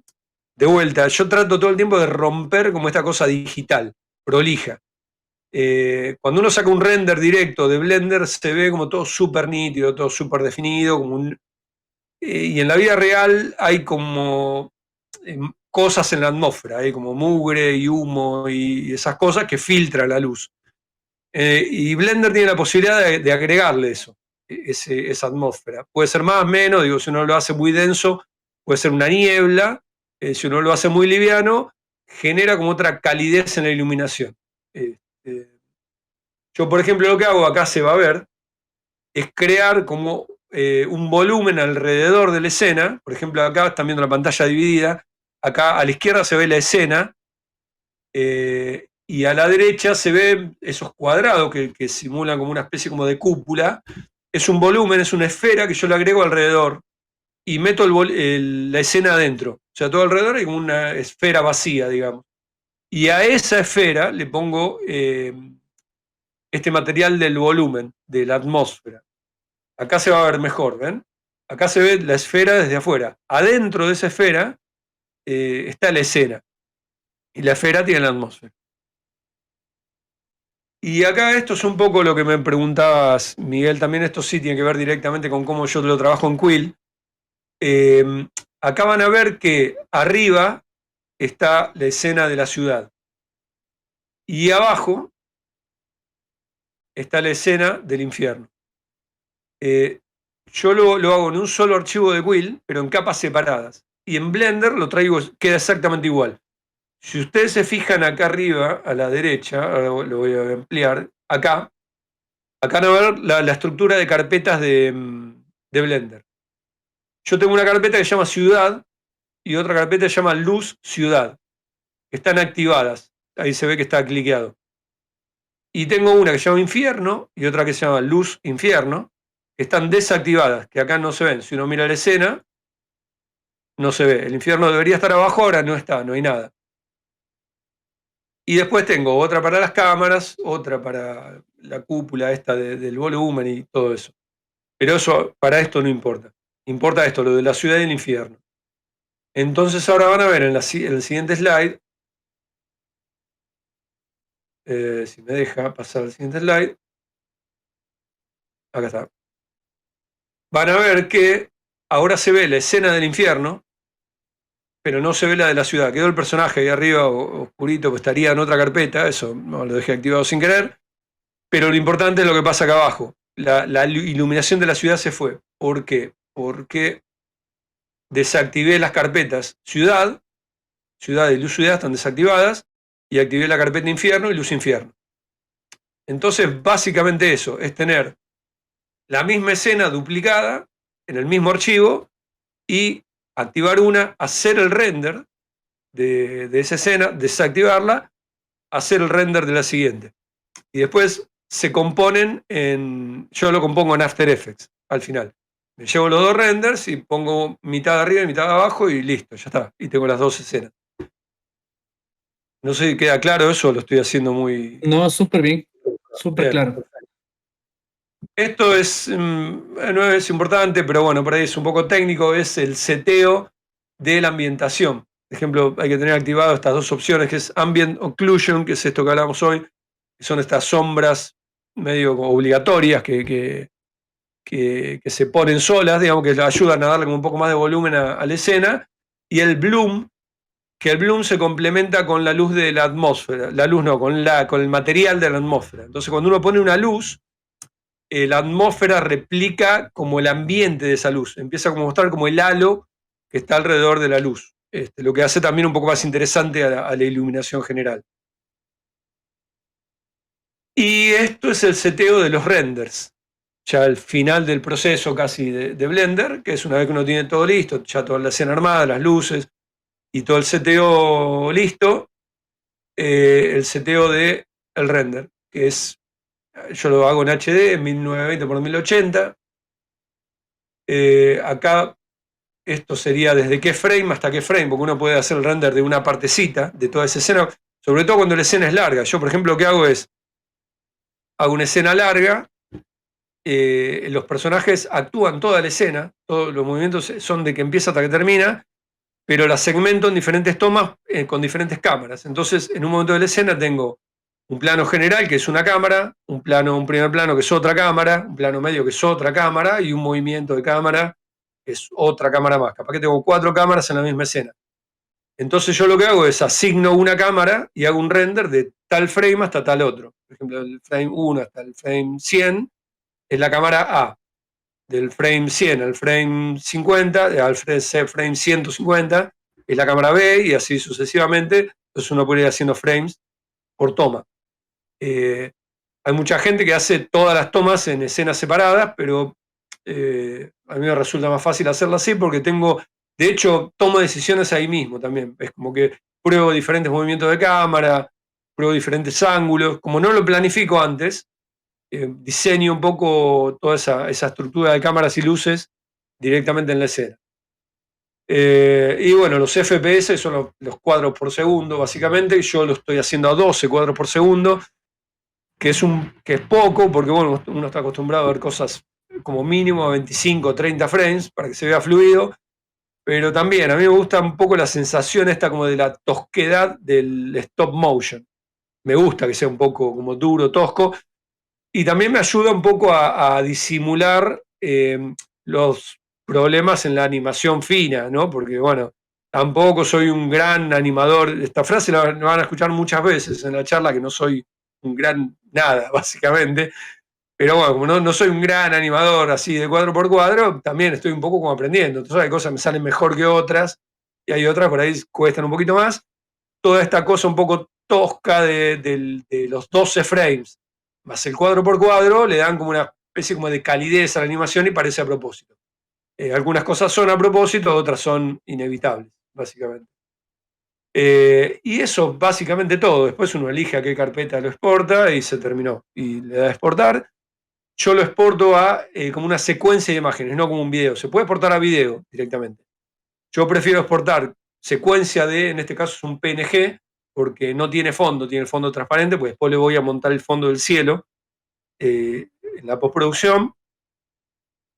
de vuelta, yo trato todo el tiempo de romper como esta cosa digital, prolija. Cuando uno saca un render directo de Blender se ve como todo súper nítido, todo súper definido, y en la vida real hay como cosas en la atmósfera, hay como mugre y humo y esas cosas que filtra la luz. Y Blender tiene la posibilidad de agregarle eso, esa atmósfera. Puede ser más, menos, digo, si uno lo hace muy denso, puede ser una niebla, si uno lo hace muy liviano, genera como otra calidez en la iluminación. Yo, por ejemplo, lo que hago, acá se va a ver, es crear como un volumen alrededor de la escena. Por ejemplo, acá están viendo la pantalla dividida, acá a la izquierda se ve la escena, y a la derecha se ven esos cuadrados que simulan como una especie como de cúpula. Es un volumen, es una esfera que yo le agrego alrededor y meto la escena adentro. O sea, todo alrededor hay como una esfera vacía, digamos. Y a esa esfera le pongo este material del volumen, de la atmósfera. Acá se va a ver mejor, ¿ven? Acá se ve la esfera desde afuera. Adentro de esa esfera está la escena. Y la esfera tiene la atmósfera. Y acá esto es un poco lo que me preguntabas, Miguel, también esto sí tiene que ver directamente con cómo yo lo trabajo en Quill. Acá van a ver que arriba está la escena de la ciudad y abajo está la escena del infierno. Yo lo hago en un solo archivo de Quill, pero en capas separadas. Y en Blender lo traigo, queda exactamente igual. Si ustedes se fijan acá arriba, a la derecha, ahora lo voy a ampliar, acá van a ver la estructura de carpetas de Blender. Yo tengo una carpeta que se llama Ciudad y otra carpeta que se llama Luz Ciudad. Están activadas. Ahí se ve que está cliqueado. Y tengo una que se llama Infierno y otra que se llama Luz Infierno, que están desactivadas, que acá no se ven. Si uno mira la escena, no se ve. El infierno debería estar abajo, ahora no está, no hay nada. Y después tengo otra para las cámaras, otra para la cúpula esta del volumen y todo eso. Pero eso para esto no importa. Importa esto, lo de la ciudad y el infierno. Entonces ahora van a ver en el siguiente slide, si me deja pasar al siguiente slide, acá está. Van a ver que ahora se ve la escena del infierno, pero no se ve la de la ciudad. Quedó el personaje ahí arriba oscurito, que estaría en otra carpeta, eso no, lo dejé activado sin querer. Pero lo importante es lo que pasa acá abajo. La iluminación de la ciudad se fue. ¿Por qué? Porque desactivé las carpetas ciudad y luz ciudad están desactivadas, y activé la carpeta infierno y luz infierno. Entonces, básicamente eso, es tener la misma escena duplicada en el mismo archivo y activar una, hacer el render de esa escena, desactivarla, hacer el render de la siguiente. Y después se componen yo lo compongo en After Effects al final. Me llevo los dos renders y pongo mitad de arriba y mitad de abajo y listo, ya está. Y tengo las dos escenas. No sé si queda claro eso, lo estoy haciendo muy... No, súper bien, súper Bien. claro. Esto no es importante, pero bueno, por ahí es un poco técnico, es el seteo de la ambientación. Por ejemplo, hay que tener activado estas dos opciones, que es Ambient Occlusion, que es esto que hablamos hoy, que son estas sombras medio obligatorias que se ponen solas, digamos, que ayudan a darle como un poco más de volumen a la escena, y el bloom, que el bloom se complementa con la luz de la atmósfera, la luz no, con el material de la atmósfera. Entonces, cuando uno pone una luz, la atmósfera replica como el ambiente de esa luz, empieza a mostrar como el halo que está alrededor de la luz, lo que hace también un poco más interesante a la iluminación general. Y esto es el seteo de los renders, ya al final del proceso casi de Blender, que es una vez que uno tiene todo listo, ya toda la escena armada, las luces y todo el seteo listo, el seteo del render, que es, yo lo hago en HD, en 1920 por 1080. Acá esto sería desde qué frame hasta qué frame, porque uno puede hacer el render de una partecita de toda esa escena, sobre todo cuando la escena es larga. Yo, por ejemplo, lo que hago es, hago una escena larga, los personajes actúan toda la escena, todos los movimientos son de que empieza hasta que termina, pero la segmento en diferentes tomas con diferentes cámaras. Entonces, en un momento de la escena tengo un plano general, que es una cámara, un primer plano, que es otra cámara, un plano medio, que es otra cámara, y un movimiento de cámara, que es otra cámara más. Capaz que tengo 4 cámaras en la misma escena. Entonces yo lo que hago es asigno una cámara y hago un render de tal frame hasta tal otro. Por ejemplo, del frame 1 hasta el frame 100 es la cámara A. Del frame 100 al frame 50, al frame 150 es la cámara B, y así sucesivamente. Entonces uno puede ir haciendo frames por toma. Hay mucha gente que hace todas las tomas en escenas separadas, pero a mí me resulta más fácil hacerlo así porque de hecho, tomo decisiones ahí mismo también. Es como que pruebo diferentes movimientos de cámara, pruebo diferentes ángulos. Como no lo planifico antes, diseño un poco toda esa estructura de cámaras y luces directamente en la escena. Y bueno, los FPS son los cuadros por segundo, básicamente. Yo lo estoy haciendo a 12 cuadros por segundo, que es poco, porque bueno, uno está acostumbrado a ver cosas como mínimo a 25 o 30 frames para que se vea fluido, pero también a mí me gusta un poco la sensación esta como de la tosquedad del stop motion. Me gusta que sea un poco como duro, tosco, y también me ayuda un poco a disimular los problemas en la animación fina, ¿no? Porque bueno, tampoco soy un gran animador. Esta frase la van a escuchar muchas veces en la charla, que no soy un gran nada, básicamente. Pero bueno, como no soy un gran animador así de cuadro por cuadro, también estoy un poco como aprendiendo. Entonces hay cosas que me salen mejor que otras, y hay otras por ahí cuestan un poquito más. Toda esta cosa un poco tosca de los 12 frames, más el cuadro por cuadro, le dan como una especie como de calidez a la animación y parece a propósito. Algunas cosas son a propósito, otras son inevitables, básicamente. Y eso básicamente todo. Después uno elige a qué carpeta lo exporta y se terminó. Y le da a exportar. Yo lo exporto a como una secuencia de imágenes, no como un video. Se puede exportar a video directamente. Yo prefiero exportar secuencia en este caso es un PNG, porque no tiene fondo, tiene el fondo transparente, pues después le voy a montar el fondo del cielo en la postproducción.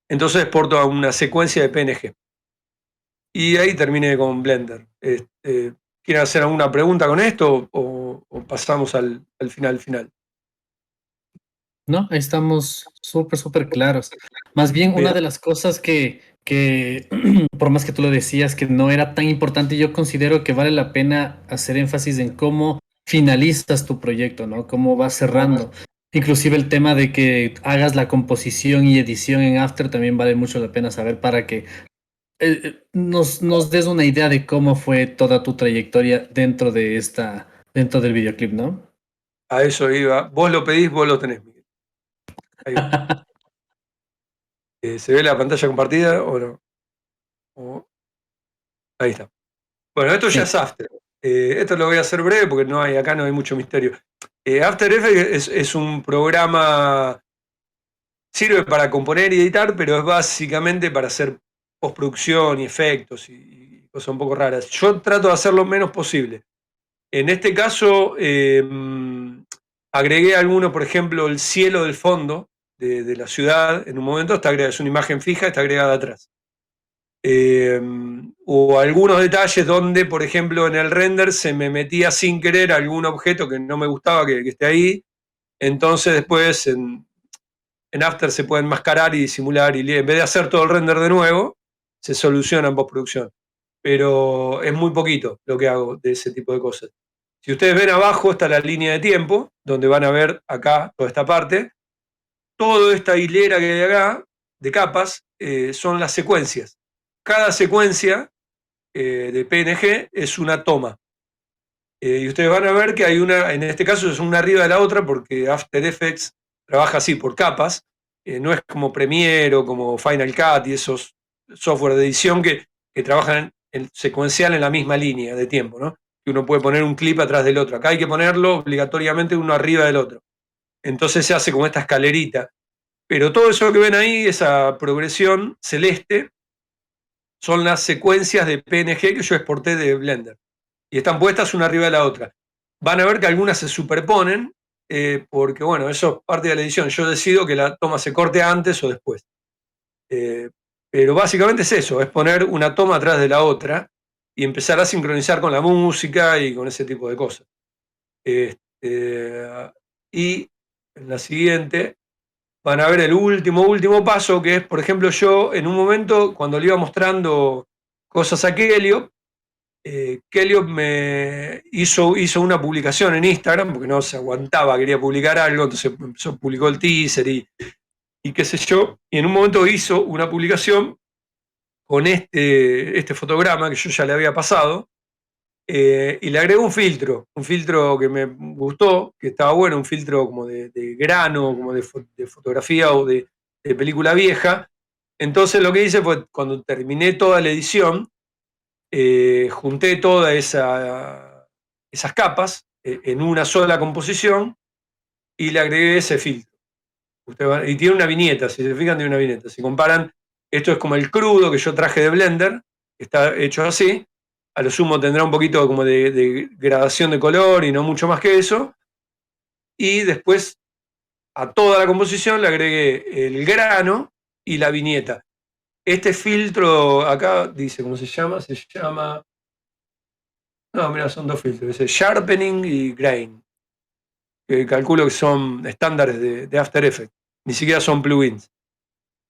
Entonces exporto a una secuencia de PNG. Y ahí terminé con Blender. ¿Quieren hacer alguna pregunta con esto o pasamos al final? No, ahí estamos súper, súper claros. Más bien, una Bien. de las cosas que por más que tú lo decías, que no era tan importante, yo considero que vale la pena hacer énfasis en cómo finalizas tu proyecto, ¿no? Cómo vas cerrando. Inclusive el tema de que hagas la composición y edición en After también vale mucho la pena saber para que nos des una idea de cómo fue toda tu trayectoria dentro del videoclip, ¿no? A eso iba. Vos lo pedís, vos lo tenés, Miguel. Ahí va. ¿Se ve la pantalla compartida o no? Ahí está. Bueno, esto ya Sí. es After. Esto lo voy a hacer breve porque acá no hay mucho misterio. After Effects es un programa, sirve para componer y editar, pero es básicamente para hacer postproducción y efectos y cosas un poco raras. Yo trato de hacer lo menos posible. En este caso, agregué alguno, por ejemplo, el cielo del fondo de la ciudad, en un momento está agregada, es una imagen fija, está agregada atrás. O algunos detalles donde, por ejemplo, en el render se me metía sin querer algún objeto que no me gustaba que esté ahí. Entonces después en After se puede enmascarar y disimular y en vez de hacer todo el render de nuevo, se soluciona en postproducción. Pero es muy poquito lo que hago de ese tipo de cosas. Si ustedes ven abajo está la línea de tiempo, donde van a ver acá toda esta parte. Toda esta hilera que hay acá de capas son las secuencias. Cada secuencia de PNG es una toma. Y ustedes van a ver que hay una, en este caso es una arriba de la otra, porque After Effects trabaja así por capas. No es como Premiere o como Final Cut y esos software de edición que trabajan secuencial en la misma línea de tiempo, ¿no? Que uno puede poner un clip atrás del otro. Acá hay que ponerlo obligatoriamente uno arriba del otro. Entonces se hace como esta escalerita. Pero todo eso que ven ahí, esa progresión celeste, son las secuencias de PNG que yo exporté de Blender. Y están puestas una arriba de la otra. Van a ver que algunas se superponen, porque bueno, eso es parte de la edición. Yo decido que la toma se corte antes o después. Pero básicamente es eso, es poner una toma atrás de la otra y empezar a sincronizar con la música y con ese tipo de cosas. Y en la siguiente van a ver el último paso, que es, por ejemplo, yo en un momento, cuando le iba mostrando cosas a Kelly, Kelly me hizo una publicación en Instagram, porque no se aguantaba, quería publicar algo, entonces publicó el teaser y qué sé yo, y en un momento hizo una publicación con este fotograma que yo ya le había pasado, y le agregó un filtro que me gustó, que estaba bueno, un filtro como de grano, como de fotografía o de película vieja. Entonces lo que hice fue, cuando terminé toda la edición, junté todas esas capas en una sola composición y le agregué ese filtro. Y tiene una viñeta, si se fijan, tiene una viñeta. Si comparan, esto es como el crudo que yo traje de Blender, que está hecho así. A lo sumo tendrá un poquito como de gradación de color y no mucho más que eso. Y después a toda la composición le agregué el grano y la viñeta. Este filtro acá dice, ¿cómo se llama? Se llama... No, mira, son dos filtros. Dice Sharpening y Grain. Que calculo que son estándares de After Effects. Ni siquiera son plugins.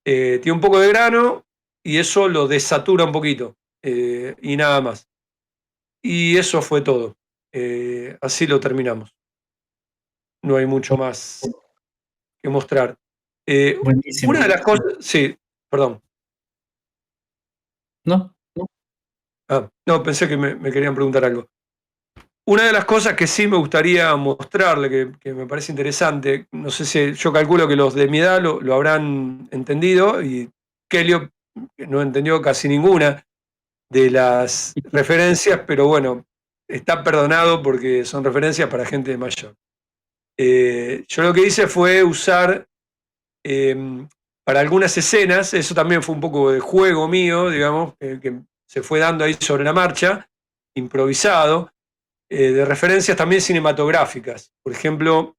Tiene un poco de grano y eso lo desatura un poquito. Y nada más. Y eso fue todo. Así lo terminamos. No hay mucho más que mostrar. Buenísimo. Una de las cosas... Sí, perdón. ¿No? No, pensé que me querían preguntar algo. Una de las cosas que sí me gustaría mostrarle, que me parece interesante, no sé si yo calculo que los de mi edad lo habrán entendido y Kelly no entendió casi ninguna de las referencias, pero bueno, está perdonado porque son referencias para gente mayor. Yo lo que hice fue usar para algunas escenas, eso también fue un poco de juego mío, digamos, que se fue dando ahí sobre la marcha, improvisado, de referencias también cinematográficas. Por ejemplo,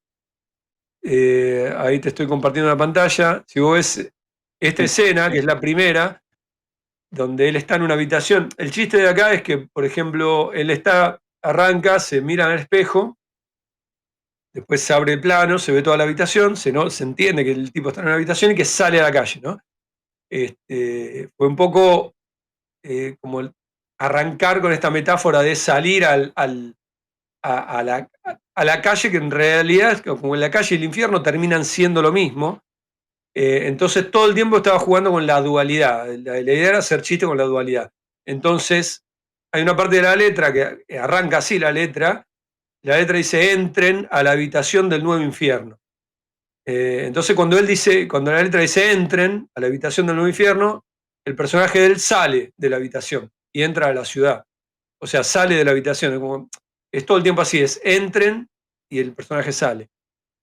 ahí te estoy compartiendo la pantalla. Si vos ves esta escena, que es la primera, donde él está en una habitación. El chiste de acá es que, por ejemplo, arranca, se mira en el espejo, después se abre el plano, se ve toda la habitación, se entiende que el tipo está en una habitación y que sale a la calle, ¿no? Fue un poco como arrancar con esta metáfora de salir a la calle, que en realidad, como en la calle y el infierno, terminan siendo lo mismo. Entonces todo el tiempo estaba jugando con la dualidad. La idea era hacer chiste con la dualidad. Entonces hay una parte de la letra que arranca así la letra dice: entren a la habitación del nuevo infierno. Entonces cuando la letra dice entren a la habitación del nuevo infierno, el personaje de él sale de la habitación y entra a la ciudad. O sea, sale de la habitación. Es todo el tiempo así, es entren y el personaje sale.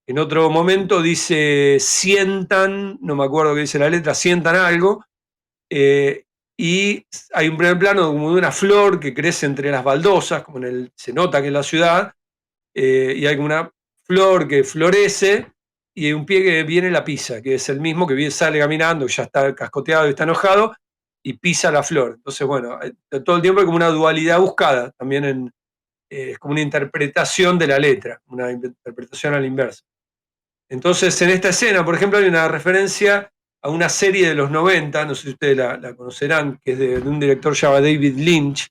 En otro momento dice sientan, no me acuerdo qué dice la letra, sientan algo, y hay un primer plano como de una flor que crece entre las baldosas, como se nota que es la ciudad, y hay como una flor que florece, y hay un pie que viene la pisa, que es el mismo que sale caminando, ya está cascoteado y está enojado, y pisa la flor. Entonces, bueno, todo el tiempo hay como una dualidad buscada, también es como una interpretación de la letra, una interpretación a la inversa. Entonces, en esta escena, por ejemplo, hay una referencia a una serie de los 90, no sé si ustedes la conocerán, que es de un director llamado David Lynch,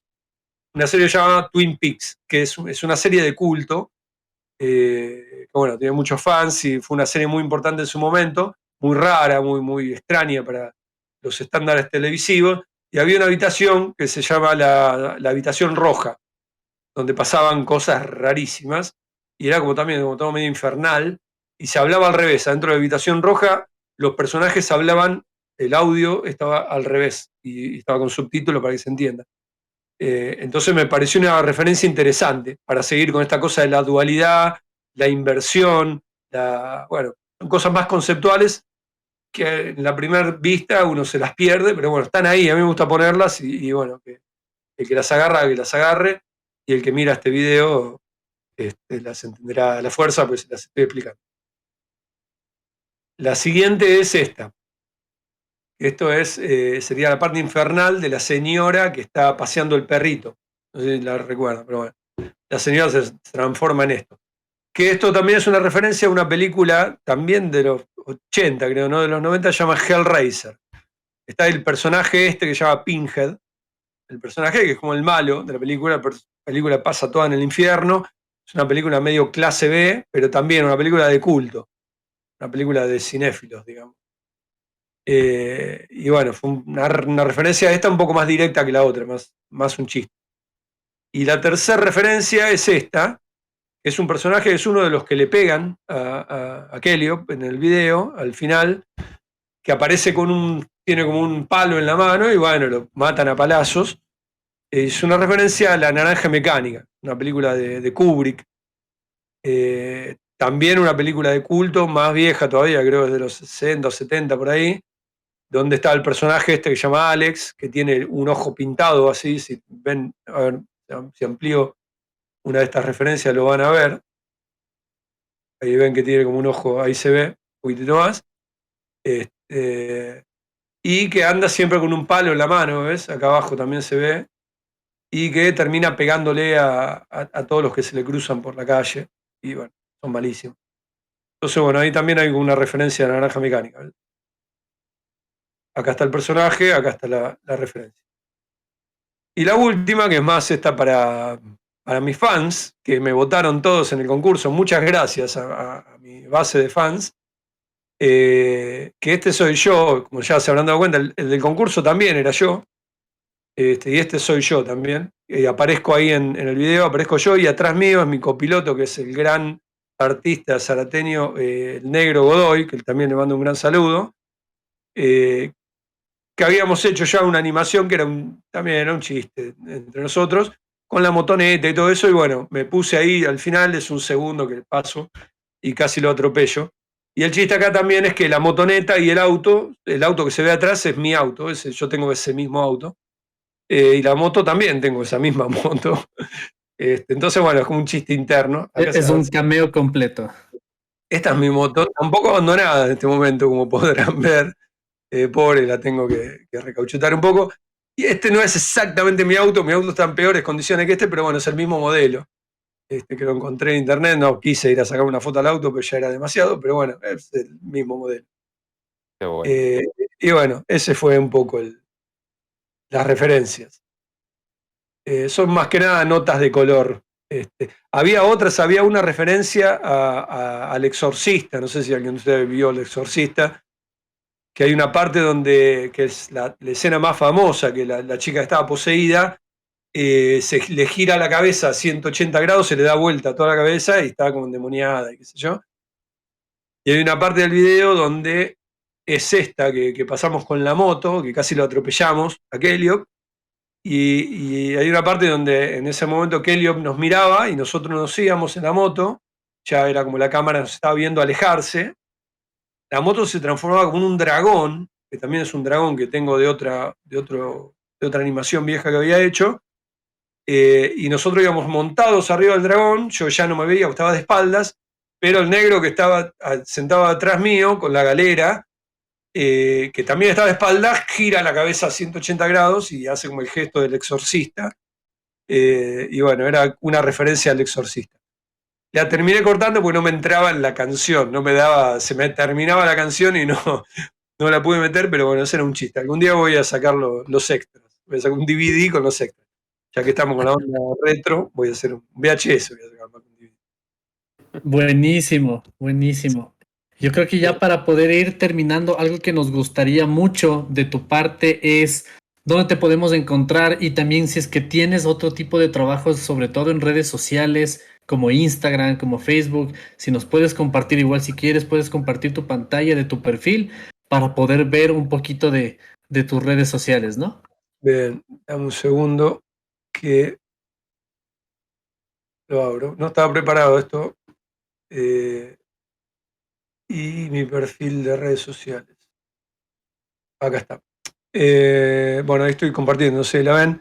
una serie llamada Twin Peaks, que es una serie de culto, que bueno, tiene muchos fans y fue una serie muy importante en su momento, muy rara, muy extraña para los estándares televisivos, y había una habitación que se llama la habitación roja, donde pasaban cosas rarísimas, y era como también como todo medio infernal, y se hablaba al revés. Adentro de la habitación roja, los personajes hablaban, el audio estaba al revés, y estaba con subtítulos para que se entienda. Entonces me pareció una referencia interesante para seguir con esta cosa de la dualidad, la inversión, bueno, son cosas más conceptuales que en la primera vista uno se las pierde, pero bueno, están ahí, a mí me gusta ponerlas y bueno, que el que las agarra, que las agarre, y el que mira este video las entenderá a la fuerza, pues las estoy explicando. La siguiente es esta. Esto sería la parte infernal de la señora que está paseando el perrito. No sé si la recuerdan, pero bueno. La señora se transforma en esto. Que esto también es una referencia a una película también de los 80, creo, ¿no? De los 90, se llama Hellraiser. Está el personaje que se llama Pinhead, el personaje que es como el malo de la película. La película pasa toda en el infierno. Es una película medio clase B, pero también una película de culto. Una película de cinéfilos, digamos. Y bueno, fue una referencia a esta un poco más directa que la otra, más un chiste. Y la tercera referencia es esta, que es un personaje que es uno de los que le pegan a Kelly en el video, al final, que aparece tiene como un palo en la mano y bueno, lo matan a palazos. Es una referencia a La Naranja Mecánica, una película de Kubrick. También una película de culto, más vieja todavía, creo que es de los 60 o 70 por ahí, donde está el personaje que se llama Alex, que tiene un ojo pintado así. Si ven, a ver, si amplío una de estas referencias lo van a ver. Ahí ven que tiene como un ojo, ahí se ve, un poquitito más. Y que anda siempre con un palo en la mano, ¿ves? Acá abajo también se ve. Y que termina pegándole a todos los que se le cruzan por la calle. Y bueno, son malísimos. Entonces, bueno, ahí también hay una referencia a La Naranja Mecánica, ¿ves? Acá está el personaje, acá está la referencia. Y la última, que es más esta para mis fans, que me votaron todos en el concurso, muchas gracias a mi base de fans, que este soy yo, como ya se habrán dado cuenta, el del concurso también era yo, y este soy yo también. Aparezco ahí en el video, aparezco yo, y atrás mío es mi copiloto, que es el gran artista zarateño, el Negro Godoy, que también le mando un gran saludo, que habíamos hecho ya una animación que también era un chiste entre nosotros, con la motoneta y todo eso, y bueno, me puse ahí, al final es un segundo que paso y casi lo atropello. Y el chiste acá también es que la motoneta y el auto que se ve atrás es mi auto, yo tengo ese mismo auto, y la moto también tengo esa misma moto. Entonces, bueno, es como un chiste interno. Acá Es un cameo completo. Esta es mi moto, tampoco abandonada en este momento, como podrán ver. Pobre, la tengo que recauchutar un poco. Y este no es exactamente mi auto está en peores condiciones que pero bueno, es el mismo modelo. Que lo encontré en internet, no quise ir a sacar una foto al auto, pero ya era demasiado, pero bueno, es el mismo modelo. Qué bueno. Y bueno, ese fue un poco las referencias. Son más que nada notas de color. Había una referencia al Exorcista, no sé si alguien de ustedes vio El Exorcista, que hay una parte donde, que es la escena más famosa, que la chica estaba poseída, se le gira la cabeza a 180 grados, se le da vuelta a toda la cabeza y está como endemoniada y qué sé yo. Y hay una parte del video donde es esta que pasamos con la moto, que casi lo atropellamos a Kelliop, y hay una parte donde en ese momento Kelliop nos miraba y nosotros nos íbamos en la moto, ya era como la cámara nos estaba viendo alejarse, la moto se transformaba como en un dragón, que también es un dragón que tengo de otra animación vieja que había hecho, y nosotros íbamos montados arriba del dragón, yo ya no me veía, estaba de espaldas, pero el negro que estaba sentado atrás mío con la galera, que también está de espaldas, gira la cabeza a 180 grados y hace como el gesto del exorcista. Y bueno, era una referencia al exorcista. La terminé cortando porque no me entraba en la canción, no me daba, se me terminaba la canción y no la pude meter, pero bueno, ese era un chiste. Algún día voy a sacar los extras, voy a sacar un DVD con los extras. Ya que estamos con la onda retro, voy a hacer un VHS, voy a sacar más que un DVD. Buenísimo, buenísimo. Yo creo que ya para poder ir terminando, algo que nos gustaría mucho de tu parte es dónde te podemos encontrar y también si es que tienes otro tipo de trabajos, sobre todo en redes sociales como Instagram, como Facebook, si nos puedes compartir igual si quieres, puedes compartir tu pantalla de tu perfil para poder ver un poquito de tus redes sociales, ¿no? Bien, dame un segundo que lo abro. No estaba preparado esto. Y mi perfil de redes sociales. Acá está. Bueno, ahí estoy compartiendo, no sé, ¿la ven?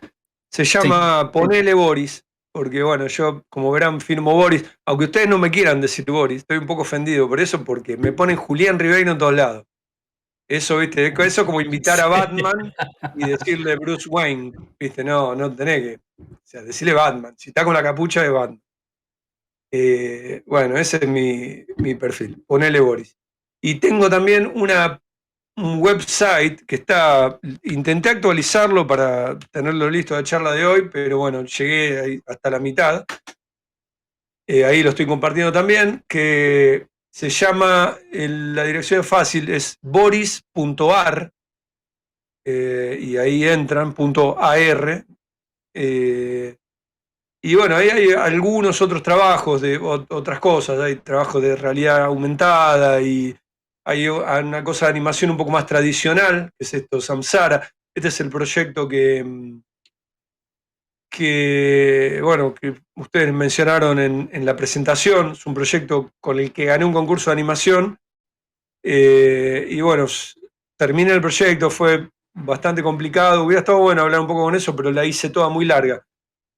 Se llama Ponele Boris, porque bueno, yo como verán firmo Boris, aunque ustedes no me quieran decir Boris, estoy un poco ofendido por eso, porque me ponen Julián Ribeiro en todos lados. Eso, viste, eso como invitar a Batman y decirle Bruce Wayne, viste, no tenés que, o sea, decirle Batman, si está con la capucha de Batman. Bueno, ese es mi perfil, Ponele Boris. Y tengo también un website que intenté actualizarlo para tenerlo listo a la charla de hoy, pero bueno, llegué hasta la mitad. Ahí lo estoy compartiendo también, que se llama, la dirección es fácil, es boris.ar, y ahí entran, .ar. Y bueno, ahí hay algunos otros trabajos de otras cosas, hay trabajos de realidad aumentada y hay una cosa de animación un poco más tradicional, que es esto, Samsara. Este es el proyecto bueno, que ustedes mencionaron en la presentación. Es un proyecto con el que gané un concurso de animación. Y bueno, terminé el proyecto, fue bastante complicado. Hubiera estado bueno hablar un poco con eso, pero la hice toda muy larga.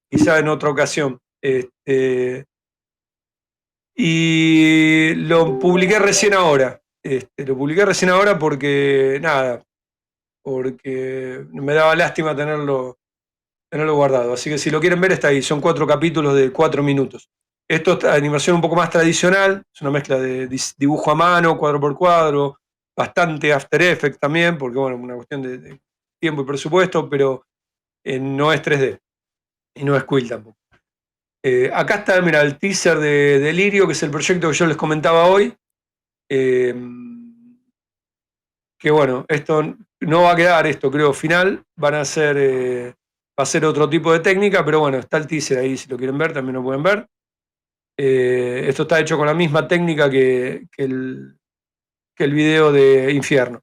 Quizá en otra ocasión. Y lo publiqué recién ahora. Lo publiqué recién ahora porque, nada, porque me daba lástima tenerlo guardado. Así que si lo quieren ver, está ahí. Son 4 capítulos de 4 minutos. Esto es animación un poco más tradicional, es una mezcla de dibujo a mano, cuadro por cuadro, bastante After Effects también, porque bueno, una cuestión de tiempo y presupuesto, pero no es 3D y no es Quill tampoco. Acá está, mira, el teaser de Delirio, que es el proyecto que yo les comentaba hoy. Que bueno, esto no va a quedar esto, creo, final. Va a ser otro tipo de técnica, pero bueno, está el teaser ahí, si lo quieren ver, también lo pueden ver. Esto está hecho con la misma técnica que el video de Infierno.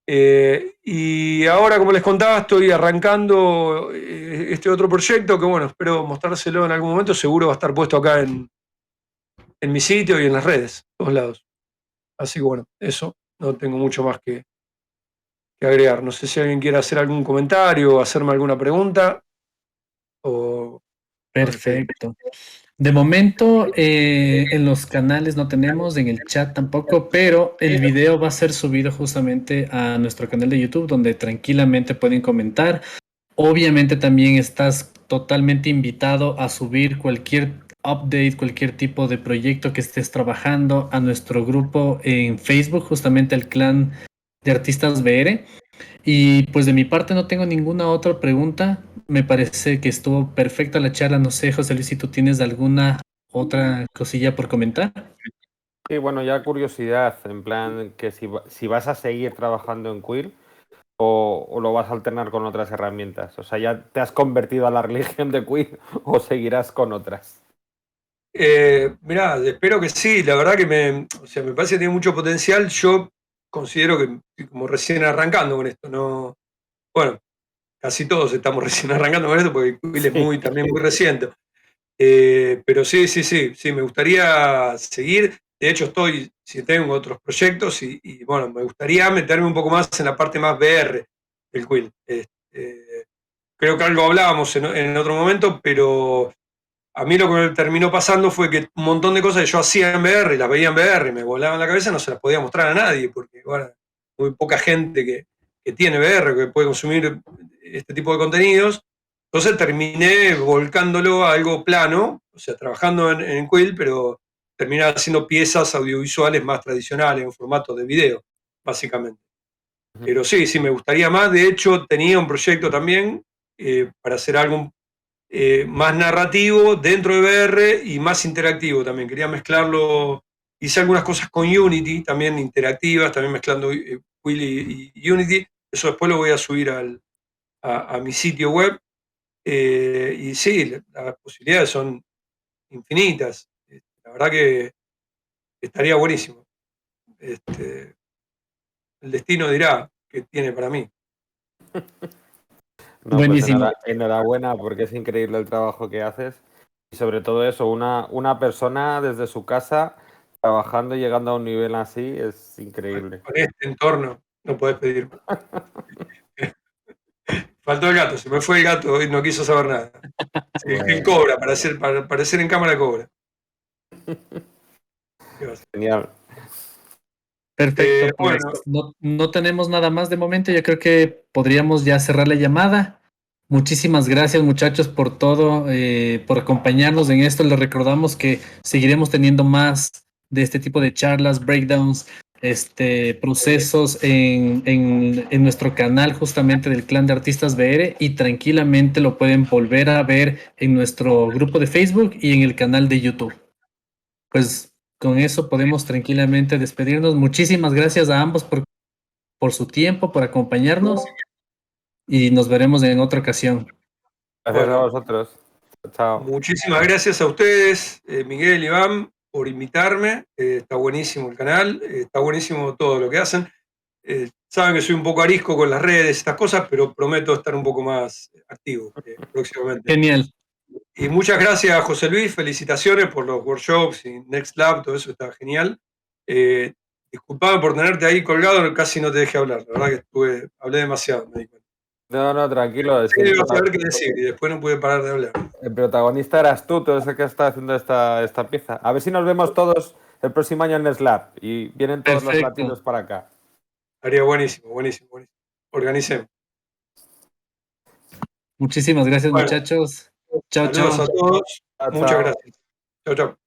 Y ahora, como les contaba, estoy arrancando este otro proyecto que, bueno, espero mostrárselo en algún momento. Seguro va a estar puesto acá en mi sitio y en las redes, todos lados. Así que bueno, eso, no tengo mucho más que agregar. No sé si alguien quiere hacer algún comentario o hacerme alguna pregunta. Perfecto. De momento, en los canales no tenemos, en el chat tampoco, pero el video va a ser subido justamente a nuestro canal de YouTube, donde tranquilamente pueden comentar. Obviamente también estás totalmente invitado a subir cualquier update, cualquier tipo de proyecto que estés trabajando a nuestro grupo en Facebook, justamente el clan de artistas VR. Y pues de mi parte no tengo ninguna otra pregunta. Me parece que estuvo perfecta la charla. No sé, José Luis, si tú tienes alguna otra cosilla por comentar. Sí, bueno, ya curiosidad, en plan, que si vas a seguir trabajando en Quill o lo vas a alternar con otras herramientas. O sea, ¿ya te has convertido a la religión de Quill o seguirás con otras? Mirá, espero que sí, la verdad que o sea, me parece que tiene mucho potencial. Yo considero que estoy como recién arrancando con esto, ¿no? Bueno, casi todos estamos recién arrancando con esto porque Quill es Sí. también muy reciente. Pero sí, sí, sí, sí, me gustaría seguir. De hecho, si tengo otros proyectos bueno, me gustaría meterme un poco más en la parte más VR del Quill. Creo que algo hablábamos en otro momento, pero a mí lo que me terminó pasando fue que un montón de cosas que yo hacía en VR y las veía en VR y me volaban la cabeza, no se las podía mostrar a nadie, porque bueno, muy poca gente que tiene VR, que puede consumir este tipo de contenidos. Entonces terminé volcándolo a algo plano, o sea, trabajando en Quill, pero terminé haciendo piezas audiovisuales más tradicionales, en formato de video, básicamente. Pero sí, sí, me gustaría más. De hecho, tenía un proyecto también para hacer algo más narrativo dentro de VR y más interactivo también. Quería mezclarlo, hice algunas cosas con Unity, también interactivas, también mezclando Quill y Unity. Eso después lo voy a subir a mi sitio web. Y sí, las posibilidades son infinitas. La verdad que estaría buenísimo. El destino dirá qué tiene para mí. No, pues Buenísimo. enhorabuena porque es increíble el trabajo que haces y sobre todo eso, una persona desde su casa trabajando y llegando a un nivel así es increíble. Con este entorno no podés pedir. Faltó el gato, se me fue el gato y no quiso saber nada. Sí, él Bueno, cobra, para aparecer en cámara cobra. ¿Qué va a hacer? genial. Perfecto, pues Bueno, no tenemos nada más de momento. Yo creo que podríamos ya cerrar la llamada. Muchísimas gracias, muchachos, por todo, por acompañarnos en esto. Les recordamos que seguiremos teniendo más de este tipo de charlas, breakdowns, procesos en nuestro canal justamente del Clan de Artistas VR y tranquilamente lo pueden volver a ver en nuestro grupo de Facebook y en el canal de YouTube. Pues con eso podemos tranquilamente despedirnos. Muchísimas gracias a ambos por su tiempo, por acompañarnos y nos veremos en otra ocasión. Gracias a bueno, vosotros. Chao. muchísimas gracias a ustedes, Miguel y Iván, por invitarme. Está buenísimo el canal, está buenísimo todo lo que hacen. Saben que soy un poco arisco con las redes, estas cosas, pero prometo estar un poco más activo próximamente. Genial. Y muchas gracias, José Luis. Felicitaciones por los workshops y Next Lab, todo eso está genial. Disculpame por tenerte ahí colgado, casi no te dejé hablar. La verdad que hablé demasiado, me di cuenta. No, no, tranquilo. Sí, iba a saber qué decir y después no pude parar de hablar. El protagonista eras tú el que está haciendo esta pieza. A ver si nos vemos todos el próximo año en Slab y vienen todos los Perfecto. latinos para acá. Haría buenísimo, buenísimo, buenísimo. Organicemos. Muchísimas gracias, Bueno, muchachos. Chao, saludos a chao. todos. Chao, Muchas chao. gracias. Chao, chao.